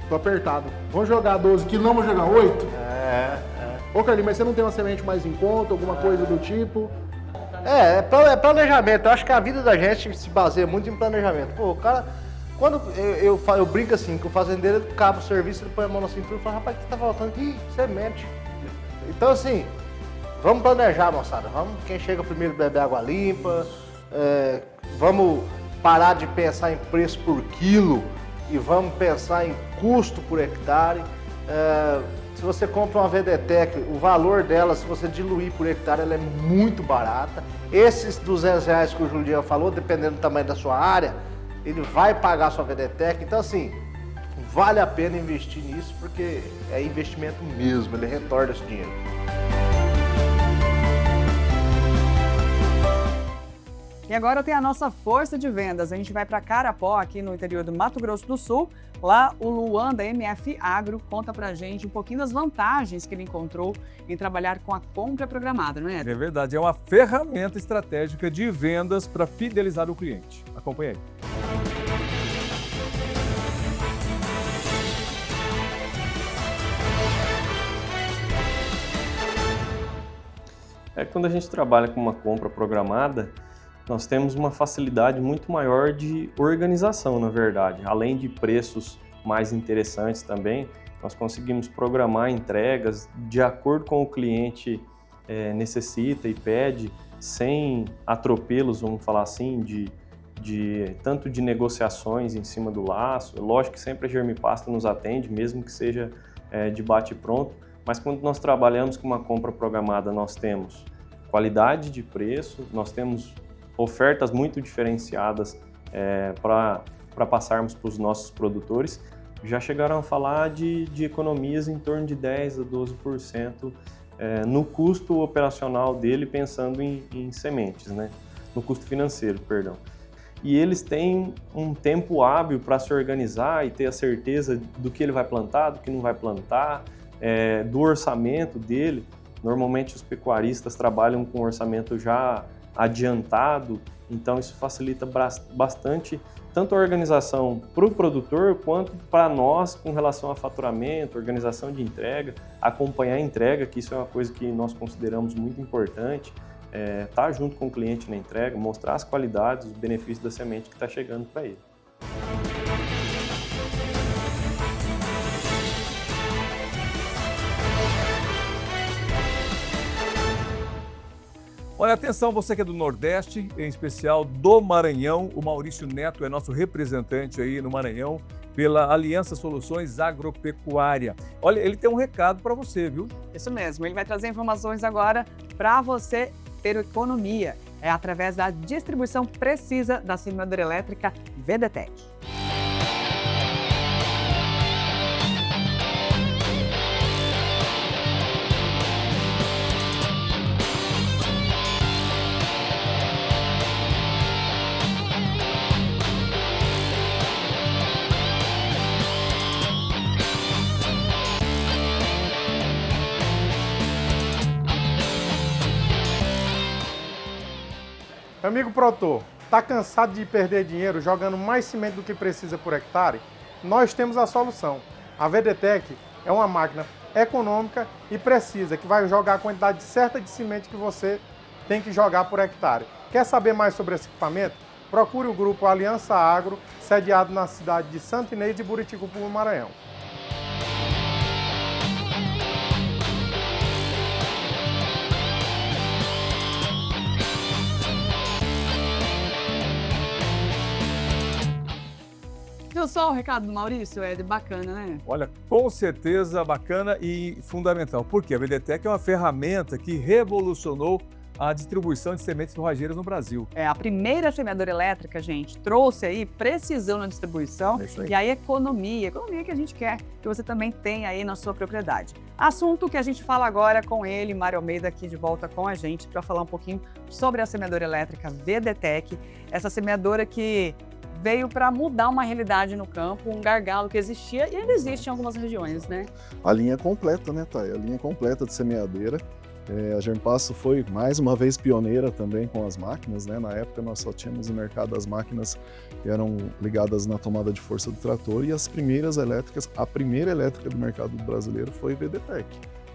tô apertado. Vamos jogar 12 quilos, não vamos jogar 8? Ô Carlinhos, mas você não tem uma semente mais em conta, alguma coisa do tipo? É planejamento. Eu acho que a vida da gente se baseia muito em planejamento. Pô, o cara, quando eu brinco assim, que o fazendeiro acaba o serviço, ele põe a mão na cintura e fala, rapaz, o que tá faltando? Semente. Então assim, vamos planejar, moçada. Quem chega primeiro beber água limpa, vamos parar de pensar em preço por quilo e vamos pensar em custo por hectare. Se você compra uma VDTEC, o valor dela, se você diluir por hectare, ela é muito barata. Esses R$200 que o Juliano falou, dependendo do tamanho da sua área, ele vai pagar a sua VDTEC. Então, assim, vale a pena investir nisso, porque é investimento mesmo, ele retorna esse dinheiro. E agora tem a nossa força de vendas. A gente vai para Carapó, aqui no interior do Mato Grosso do Sul. Lá, o Luan, da MF Agro, conta pra gente um pouquinho das vantagens que ele encontrou em trabalhar com a compra programada, não é? É verdade, é uma ferramenta estratégica de vendas para fidelizar o cliente. Acompanhe aí. Quando a gente trabalha com uma compra programada, nós temos uma facilidade muito maior de organização, na verdade. Além de preços mais interessantes também, nós conseguimos programar entregas de acordo com o cliente necessita e pede, sem atropelos, vamos falar assim, tanto de negociações em cima do laço. Lógico que sempre a Germipasta nos atende, mesmo que seja de bate-pronto, mas quando nós trabalhamos com uma compra programada, nós temos qualidade de preço, nós temos ofertas muito diferenciadas para passarmos para os nossos produtores. Já chegaram a falar de economias em torno de 10% a 12% no custo operacional dele, pensando em sementes, né? No custo financeiro, perdão. E eles têm um tempo hábil para se organizar e ter a certeza do que ele vai plantar, do que não vai plantar, do orçamento dele. Normalmente os pecuaristas trabalham com um orçamento já adiantado, então isso facilita bastante tanto a organização para o produtor quanto para nós com relação a faturamento, organização de entrega, acompanhar a entrega, que isso é uma coisa que nós consideramos muito importante, estar junto com o cliente na entrega, mostrar as qualidades, os benefícios da semente que está chegando para ele. Olha, atenção, você que é do Nordeste, em especial do Maranhão, o Maurício Neto é nosso representante aí no Maranhão pela Aliança Soluções Agropecuária. Olha, ele tem um recado para você, viu? Isso mesmo, ele vai trazer informações agora para você ter economia. É através da distribuição precisa da semeadora elétrica VDTEC. Amigo produtor, está cansado de perder dinheiro jogando mais semente do que precisa por hectare? Nós temos a solução. A VDTEC é uma máquina econômica e precisa, que vai jogar a quantidade certa de semente que você tem que jogar por hectare. Quer saber mais sobre esse equipamento? Procure o grupo Aliança Agro, sediado na cidade de Santo Inês e Buriticupu, no Maranhão. Viu só o recado do Maurício? É bacana, né? Olha, com certeza bacana e fundamental. Por quê? A VDTEC é uma ferramenta que revolucionou a distribuição de sementes forrageiras no Brasil. É, a primeira semeadora elétrica, gente, trouxe aí precisão na distribuição e aí economia que a gente quer que você também tenha aí na sua propriedade. Assunto que a gente fala agora com ele, Mário Almeida, aqui de volta com a gente, para falar um pouquinho sobre a semeadora elétrica VDTEC, essa semeadora que veio para mudar uma realidade no campo, um gargalo que existia e ainda existe em algumas regiões, né? A linha completa, né, Thay? A linha completa de semeadeira. A Germpasto foi, mais uma vez, pioneira também com as máquinas, né? Na época, nós só tínhamos no mercado as máquinas que eram ligadas na tomada de força do trator e as primeiras elétricas, a primeira elétrica do mercado brasileiro foi a VDTEC.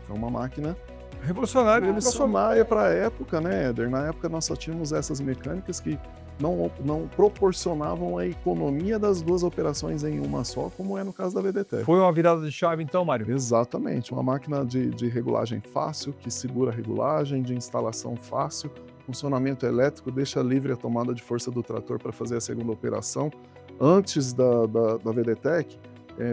Foi uma máquina revolucionária para a época, né, Éder? Na época, nós só tínhamos essas mecânicas que não proporcionavam a economia das duas operações em uma só, como é no caso da VDTEC. Foi uma virada de chave então, Mário? Exatamente, uma máquina de regulagem fácil, que segura a regulagem, de instalação fácil, funcionamento elétrico, deixa livre a tomada de força do trator para fazer a segunda operação. Antes da VDTEC,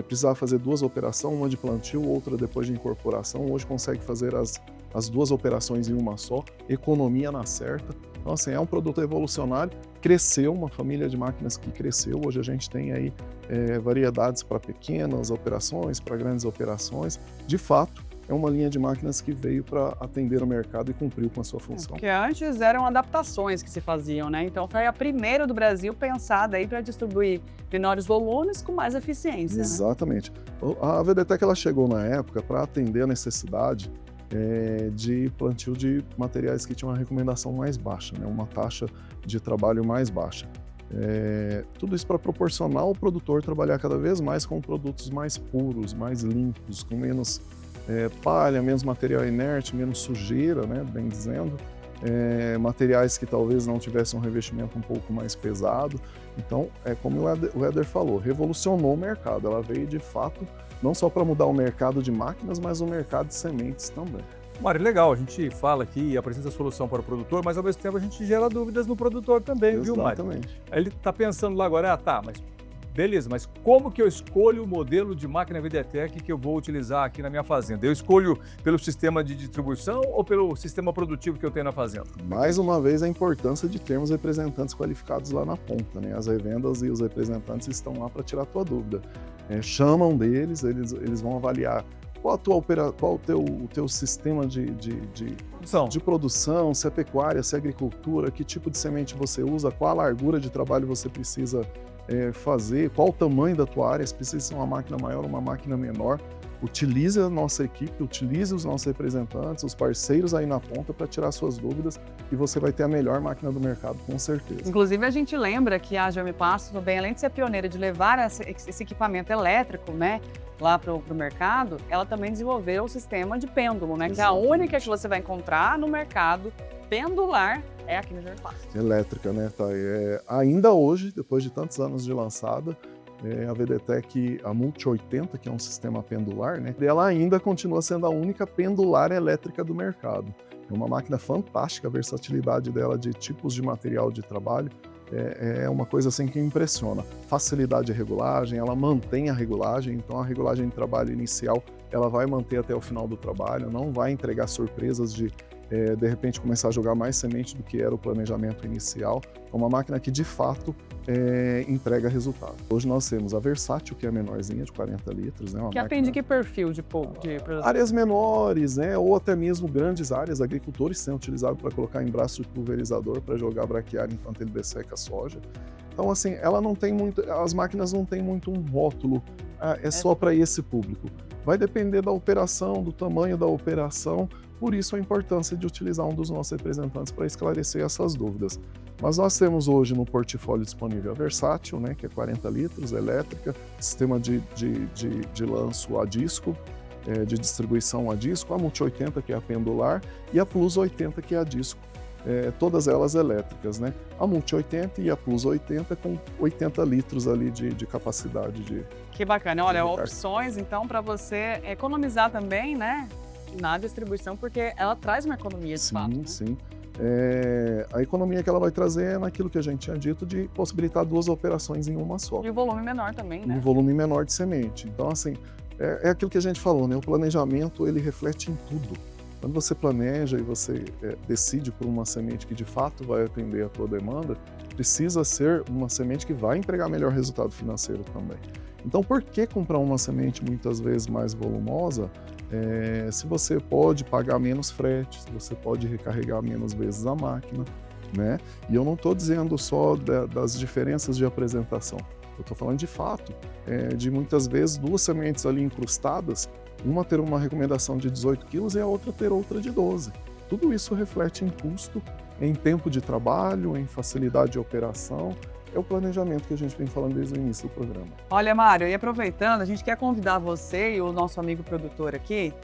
precisava fazer 2 operações, uma de plantio, outra depois de incorporação. Hoje consegue fazer as 2 operações em uma só, economia na certa. Então, assim, é um produto evolucionário, cresceu, uma família de máquinas que cresceu. Hoje a gente tem aí variedades para pequenas operações, para grandes operações. De fato, é uma linha de máquinas que veio para atender o mercado e cumpriu com a sua função. Porque antes eram adaptações que se faziam, né? Então foi a primeira do Brasil pensada aí para distribuir menores volumes com mais eficiência. Exatamente. Né? A VDTEC ela chegou na época para atender a necessidade de plantio de materiais que tinham uma recomendação mais baixa, né? Uma taxa de trabalho mais baixa. Tudo isso para proporcionar ao produtor trabalhar cada vez mais com produtos mais puros, mais limpos, com menos palha, menos material inerte, menos sujeira, né, bem dizendo, materiais que talvez não tivessem um revestimento um pouco mais pesado. Então, como o Éder falou, revolucionou o mercado. Ela veio de fato não só para mudar o mercado de máquinas, mas o mercado de sementes também. Mário, legal, a gente fala aqui e apresenta a solução para o produtor, mas ao mesmo tempo a gente gera dúvidas no produtor também, viu, Mário? Exatamente. Aí ele está pensando lá agora, mas beleza, mas como que eu escolho o modelo de máquina VDTEC que eu vou utilizar aqui na minha fazenda? Eu escolho pelo sistema de distribuição ou pelo sistema produtivo que eu tenho na fazenda? Mais uma vez, a importância de termos representantes qualificados lá na ponta, né? As revendas e os representantes estão lá para tirar a tua dúvida. Chamam deles, eles vão avaliar qual o teu sistema de produção, se é pecuária, se é agricultura, que tipo de semente você usa, qual a largura de trabalho você precisa fazer, qual o tamanho da tua área, se precisa ser uma máquina maior ou uma máquina menor. Utilize a nossa equipe, utilize os nossos representantes, os parceiros aí na ponta para tirar suas dúvidas e você vai ter a melhor máquina do mercado, com certeza. Inclusive, a gente lembra que a Germipasto também, além de ser pioneira de levar esse equipamento elétrico, né, lá para o mercado, ela também desenvolveu o sistema de pêndulo, né, que é a única que você vai encontrar no mercado pendular aqui na Germipasto. Elétrica, né, Thay? Ainda hoje, depois de tantos anos de lançada, a VDTEC, a Multi 80, que é um sistema pendular, né, ela ainda continua sendo a única pendular elétrica do mercado. É uma máquina fantástica, a versatilidade dela de tipos de material de trabalho é uma coisa assim que impressiona. Facilidade de regulagem, ela mantém a regulagem, então a regulagem de trabalho inicial ela vai manter até o final do trabalho, não vai entregar surpresas de repente começar a jogar mais semente do que era o planejamento inicial. É uma máquina que de fato entrega resultado. Hoje nós temos a Versátil, que é a menorzinha, de 40 litros. Né, que atende que perfil de áreas menores, né, ou até mesmo grandes áreas. Agricultores são utilizados para colocar em braço de pulverizador para jogar braquiária enquanto ele desseca a soja. Então, assim, ela não tem muito, as máquinas não têm muito um rótulo, só para esse público. Vai depender da operação, do tamanho da operação, por isso a importância de utilizar um dos nossos representantes para esclarecer essas dúvidas. Mas nós temos hoje no portfólio disponível a Versátil, né, que é 40 litros, elétrica, sistema de lanço a disco, de distribuição a disco, a Multi 80, que é a pendular, e a Plus 80, que é a disco. Todas elas elétricas, né? A Multi 80 e a Plus 80 com 80 litros ali de capacidade de... Que bacana, olha, opções então para você economizar também, né, na distribuição, porque ela traz uma economia de fato. Né? Sim. A economia que ela vai trazer é naquilo que a gente tinha dito de possibilitar 2 operações em uma só. E o volume menor também, né? Um volume menor de semente. Então, assim, é aquilo que a gente falou, né? O planejamento, ele reflete em tudo. Quando você planeja e você decide por uma semente que de fato vai atender a tua demanda, precisa ser uma semente que vai entregar melhor resultado financeiro também. Então, por que comprar uma semente muitas vezes mais volumosa se você pode pagar menos frete, se você pode recarregar menos vezes a máquina, né? E eu não estou dizendo só das diferenças de apresentação, eu estou falando de fato, de muitas vezes 2 sementes ali incrustadas, uma ter uma recomendação de 18 quilos e a outra ter outra de 12. Tudo isso reflete em custo, em tempo de trabalho, em facilidade de operação. É o planejamento que a gente vem falando desde o início do programa. Olha, Mário, e aproveitando, a gente quer convidar você e o nosso amigo produtor aqui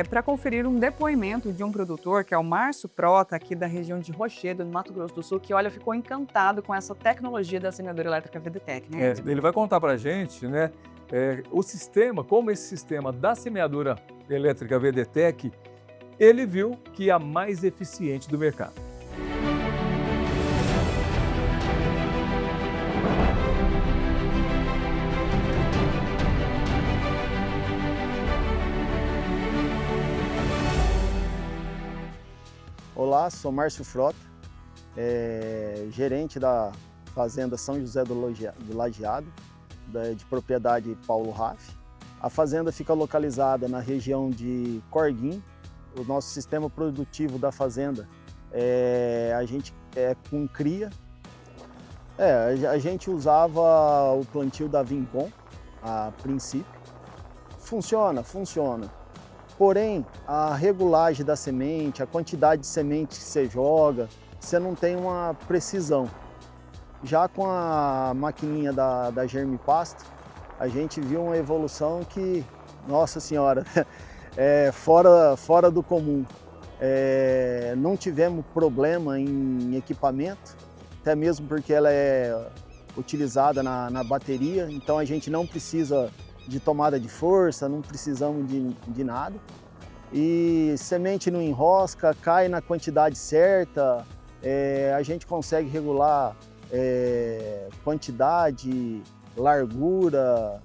para conferir um depoimento de um produtor, que é o Márcio Prota, aqui da região de Rochedo, no Mato Grosso do Sul, que, olha, ficou encantado com essa tecnologia da semeadora elétrica VDTEC, né? Ele vai contar para a gente, né, o sistema, como esse sistema da semeadora elétrica VDTEC, ele viu que é a mais eficiente do mercado. Pasto, sou Márcio Frota, gerente da Fazenda São José do Lajeado, de propriedade Paulo Raff. A fazenda fica localizada na região de Corguinho. O nosso sistema produtivo da fazenda, a gente é com cria. A gente usava o plantio da Vincom a princípio. Funciona. Porém, a regulagem da semente, a quantidade de semente que você joga, você não tem uma precisão. Já com a maquininha da Germipasto, a gente viu uma evolução que, nossa senhora, fora do comum. Não tivemos problema em equipamento, até mesmo porque ela é utilizada na bateria, então a gente não precisa de tomada de força, não precisamos de nada. E semente não enrosca, cai na quantidade certa, a gente consegue regular quantidade, largura,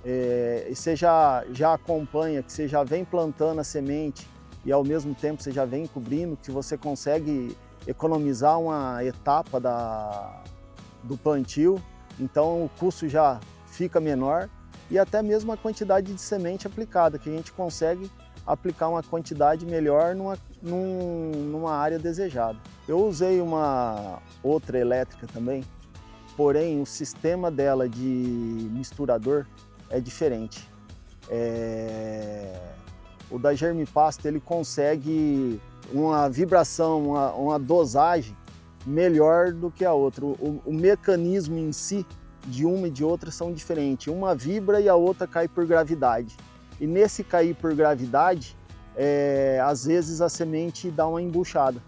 e você já acompanha, que você já vem plantando a semente e ao mesmo tempo você já vem cobrindo, que você consegue economizar uma etapa do plantio, então o custo já fica menor e até mesmo a quantidade de semente aplicada, que a gente consegue aplicar uma quantidade melhor numa área desejada. Eu usei uma outra elétrica também, porém o sistema dela de misturador é diferente. O da Germipasto ele consegue uma vibração, uma dosagem melhor do que a outra. O mecanismo em si de uma e de outra são diferentes. Uma vibra e a outra cai por gravidade. E nesse cair por gravidade, às vezes a semente dá uma embuchada.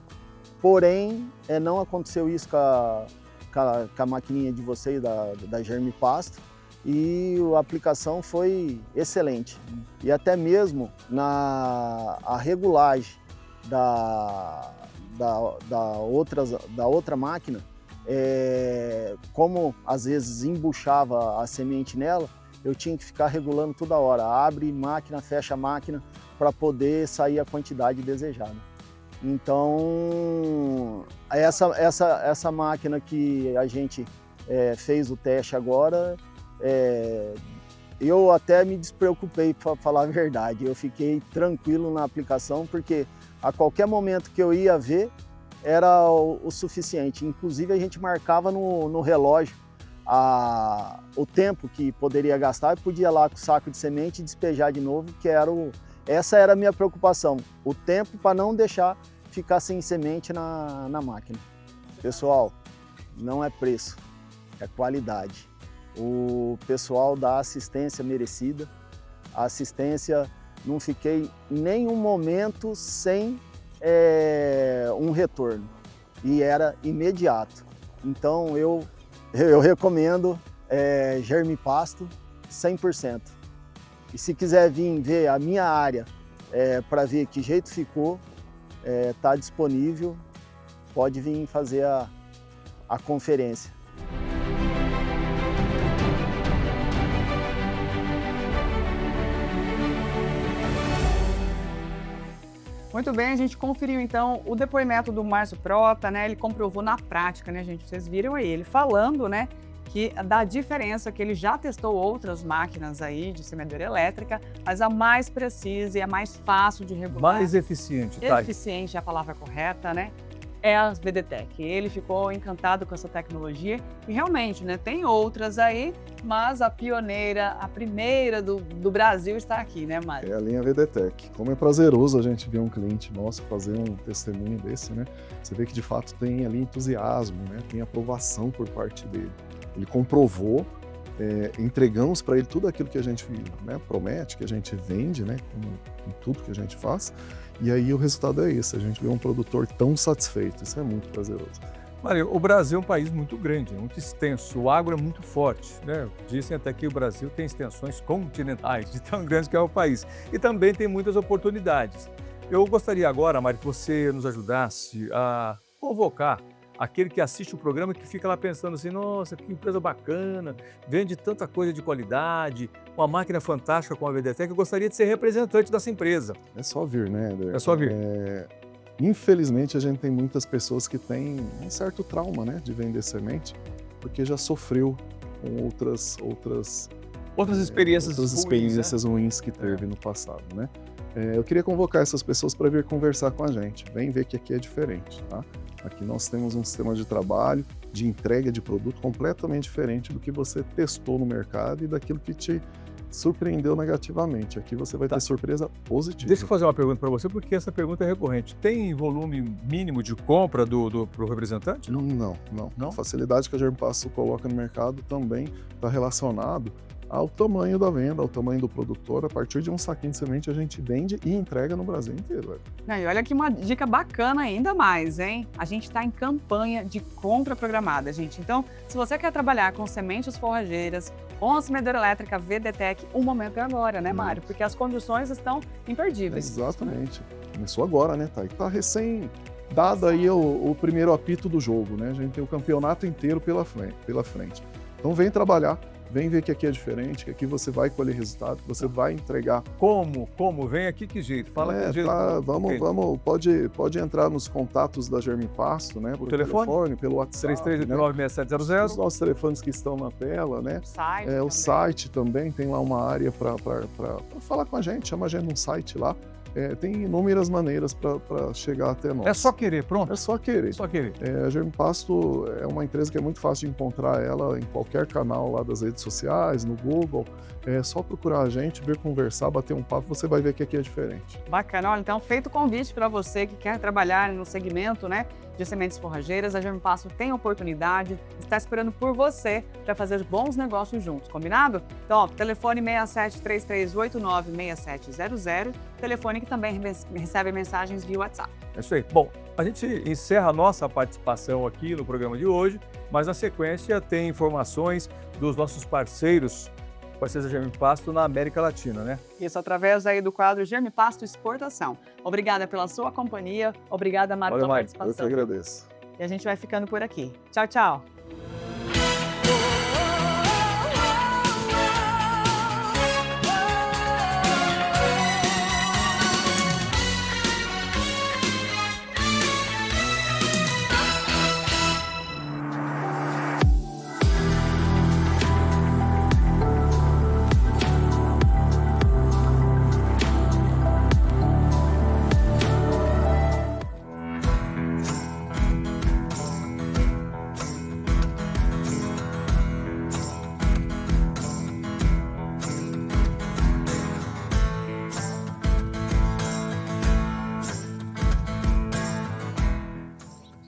Porém, não aconteceu isso com a maquininha de vocês, da Germipasto, e a aplicação foi excelente. E até mesmo a regulagem da outra máquina, como às vezes embuchava a semente nela, eu tinha que ficar regulando toda hora, abre máquina, fecha máquina, para poder sair a quantidade desejada. Então, essa máquina que a gente fez o teste agora, eu até me despreocupei, para falar a verdade. Eu fiquei tranquilo na aplicação, porque a qualquer momento que eu ia ver, era o suficiente. Inclusive, a gente marcava no relógio o tempo que poderia gastar e podia ir lá com o saco de semente e despejar de novo, essa era a minha preocupação, o tempo para não deixar ficar sem semente na máquina. Pessoal, não é preço, é qualidade. O pessoal dá assistência merecida, a assistência, não fiquei nenhum momento sem um retorno, e era imediato. Então eu recomendo Germipasto 100%. E se quiser vir ver a minha área para ver que jeito ficou, está disponível, pode vir fazer a conferência. Muito bem, a gente conferiu então o depoimento do Márcio Frota, né? Ele comprovou na prática, né, gente? Vocês viram aí ele falando, né, que da diferença que ele já testou outras máquinas aí de semeadura elétrica, mas a mais precisa e a mais fácil de regular. Mais eficiente, tá? Eficiente é a palavra correta, né? É a VDTEC. Ele ficou encantado com essa tecnologia e realmente, né, tem outras aí, mas a pioneira, a primeira do Brasil está aqui, né, Mário? É a linha VDTEC. Como é prazeroso a gente ver um cliente nosso fazer um testemunho desse, né? Você vê que de fato tem ali entusiasmo, né? Tem aprovação por parte dele. Ele comprovou, entregamos para ele tudo aquilo que a gente, né, promete, que a gente vende, né, em tudo que a gente faz. E aí o resultado é esse, a gente vê um produtor tão satisfeito, isso é muito prazeroso. Mário, o Brasil é um país muito grande, muito extenso, o agro é muito forte, né? Dizem até que o Brasil tem extensões continentais, de tão grande que é o país. E também tem muitas oportunidades. Eu gostaria agora, Mário, que você nos ajudasse a convocar aquele que assiste o programa e que fica lá pensando assim, nossa, que empresa bacana, vende tanta coisa de qualidade, uma máquina fantástica com a VDTEC, eu gostaria de ser representante dessa empresa. É só vir, né, Eder? É só vir. Infelizmente, a gente tem muitas pessoas que têm um certo trauma, né, de vender semente, porque já sofreu com outras experiências ruins que teve no passado, né? Eu queria convocar essas pessoas para vir conversar com a gente. Vem ver que aqui é diferente, tá? Aqui nós temos um sistema de trabalho, de entrega de produto completamente diferente do que você testou no mercado e daquilo que te surpreendeu negativamente. Aqui você vai ter surpresa positiva. Deixa eu fazer uma pergunta para você, porque essa pergunta é recorrente. Tem volume mínimo de compra pro representante? Não. A facilidade que a Germpasto coloca no mercado também está relacionado ao tamanho da venda, ao tamanho do produtor. A partir de um saquinho de semente a gente vende e entrega no Brasil inteiro. E olha que uma dica bacana ainda mais, hein? A gente está em campanha de compra programada, gente. Então, se você quer trabalhar com sementes forrageiras, com a semeadora elétrica VDTEC, o momento é agora, né, Mário? Porque as condições estão imperdíveis. Exatamente. Começou agora, né, Thay? Tá recém dado aí o primeiro apito do jogo, né? A gente tem o campeonato inteiro pela frente. Então vem trabalhar. Vem ver que aqui é diferente, que aqui você vai colher resultado, que você vai entregar. Como? Vem aqui, que jeito? Fala que jeito. Pode entrar nos contatos da Germipasto, né? Por telefone? Pelo WhatsApp. 3389-6700. Os nossos telefones que estão na tela, né? O site também tem lá uma área para falar com a gente, chama a gente num site lá. Tem inúmeras maneiras para chegar até nós. É só querer, pronto? É só querer. A Germipasto é uma empresa que é muito fácil de encontrar ela em qualquer canal lá das redes sociais, no Google. É só procurar a gente, vir conversar, bater um papo, você vai ver que aqui é diferente. Bacana. Olha, então, feito o convite para você que quer trabalhar no segmento, né, de sementes forrageiras, a Germipasto tem oportunidade, está esperando por você para fazer bons negócios juntos, combinado? Então, ó, telefone 6733896700, telefone que também recebe mensagens via WhatsApp. É isso aí. Bom, a gente encerra a nossa participação aqui no programa de hoje, mas na sequência tem informações dos nossos parceiros da Germipasto na América Latina, né? Isso, através aí do quadro Germipasto Exportação. Obrigada pela sua companhia, obrigada, Mário, pela participação. Eu que agradeço. E a gente vai ficando por aqui. Tchau, tchau.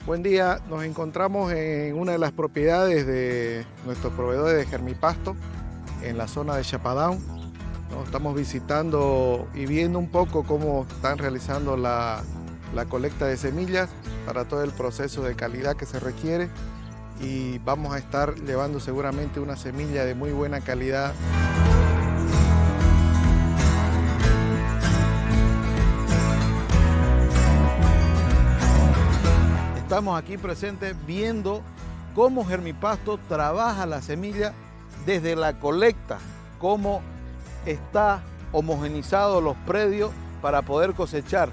Buen día, nos encontramos en una de las propiedades de nuestros proveedores de Germipasto, en la zona de Chapadão. Estamos visitando y viendo un poco cómo están realizando la colecta de semillas para todo el proceso de calidad que se requiere, y vamos a estar llevando seguramente una semilla de muy buena calidad. Estamos aquí presentes viendo cómo Germipasto trabaja la semilla desde la colecta, cómo está homogenizado los predios para poder cosechar,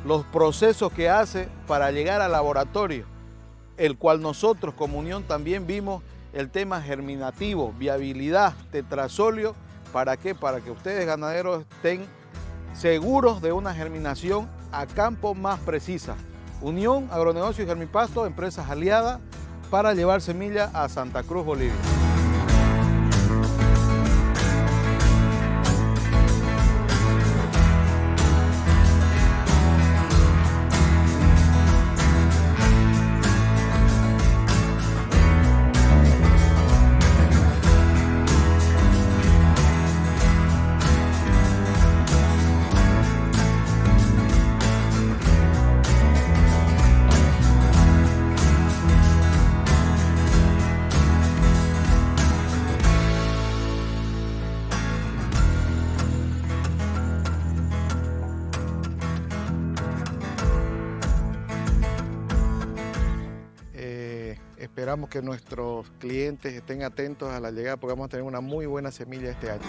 los procesos que hace para llegar al laboratorio, el cual nosotros como Unión también vimos el tema germinativo, viabilidad, tetrasolio. ¿Para qué? Para que ustedes ganaderos estén seguros de una germinación a campo más precisa. Unión Agronegocio y Germipasto, empresas aliadas para llevar semilla a Santa Cruz, Bolivia. Esperamos que nuestros clientes estén atentos a la llegada, porque vamos a tener una muy buena semilla este año.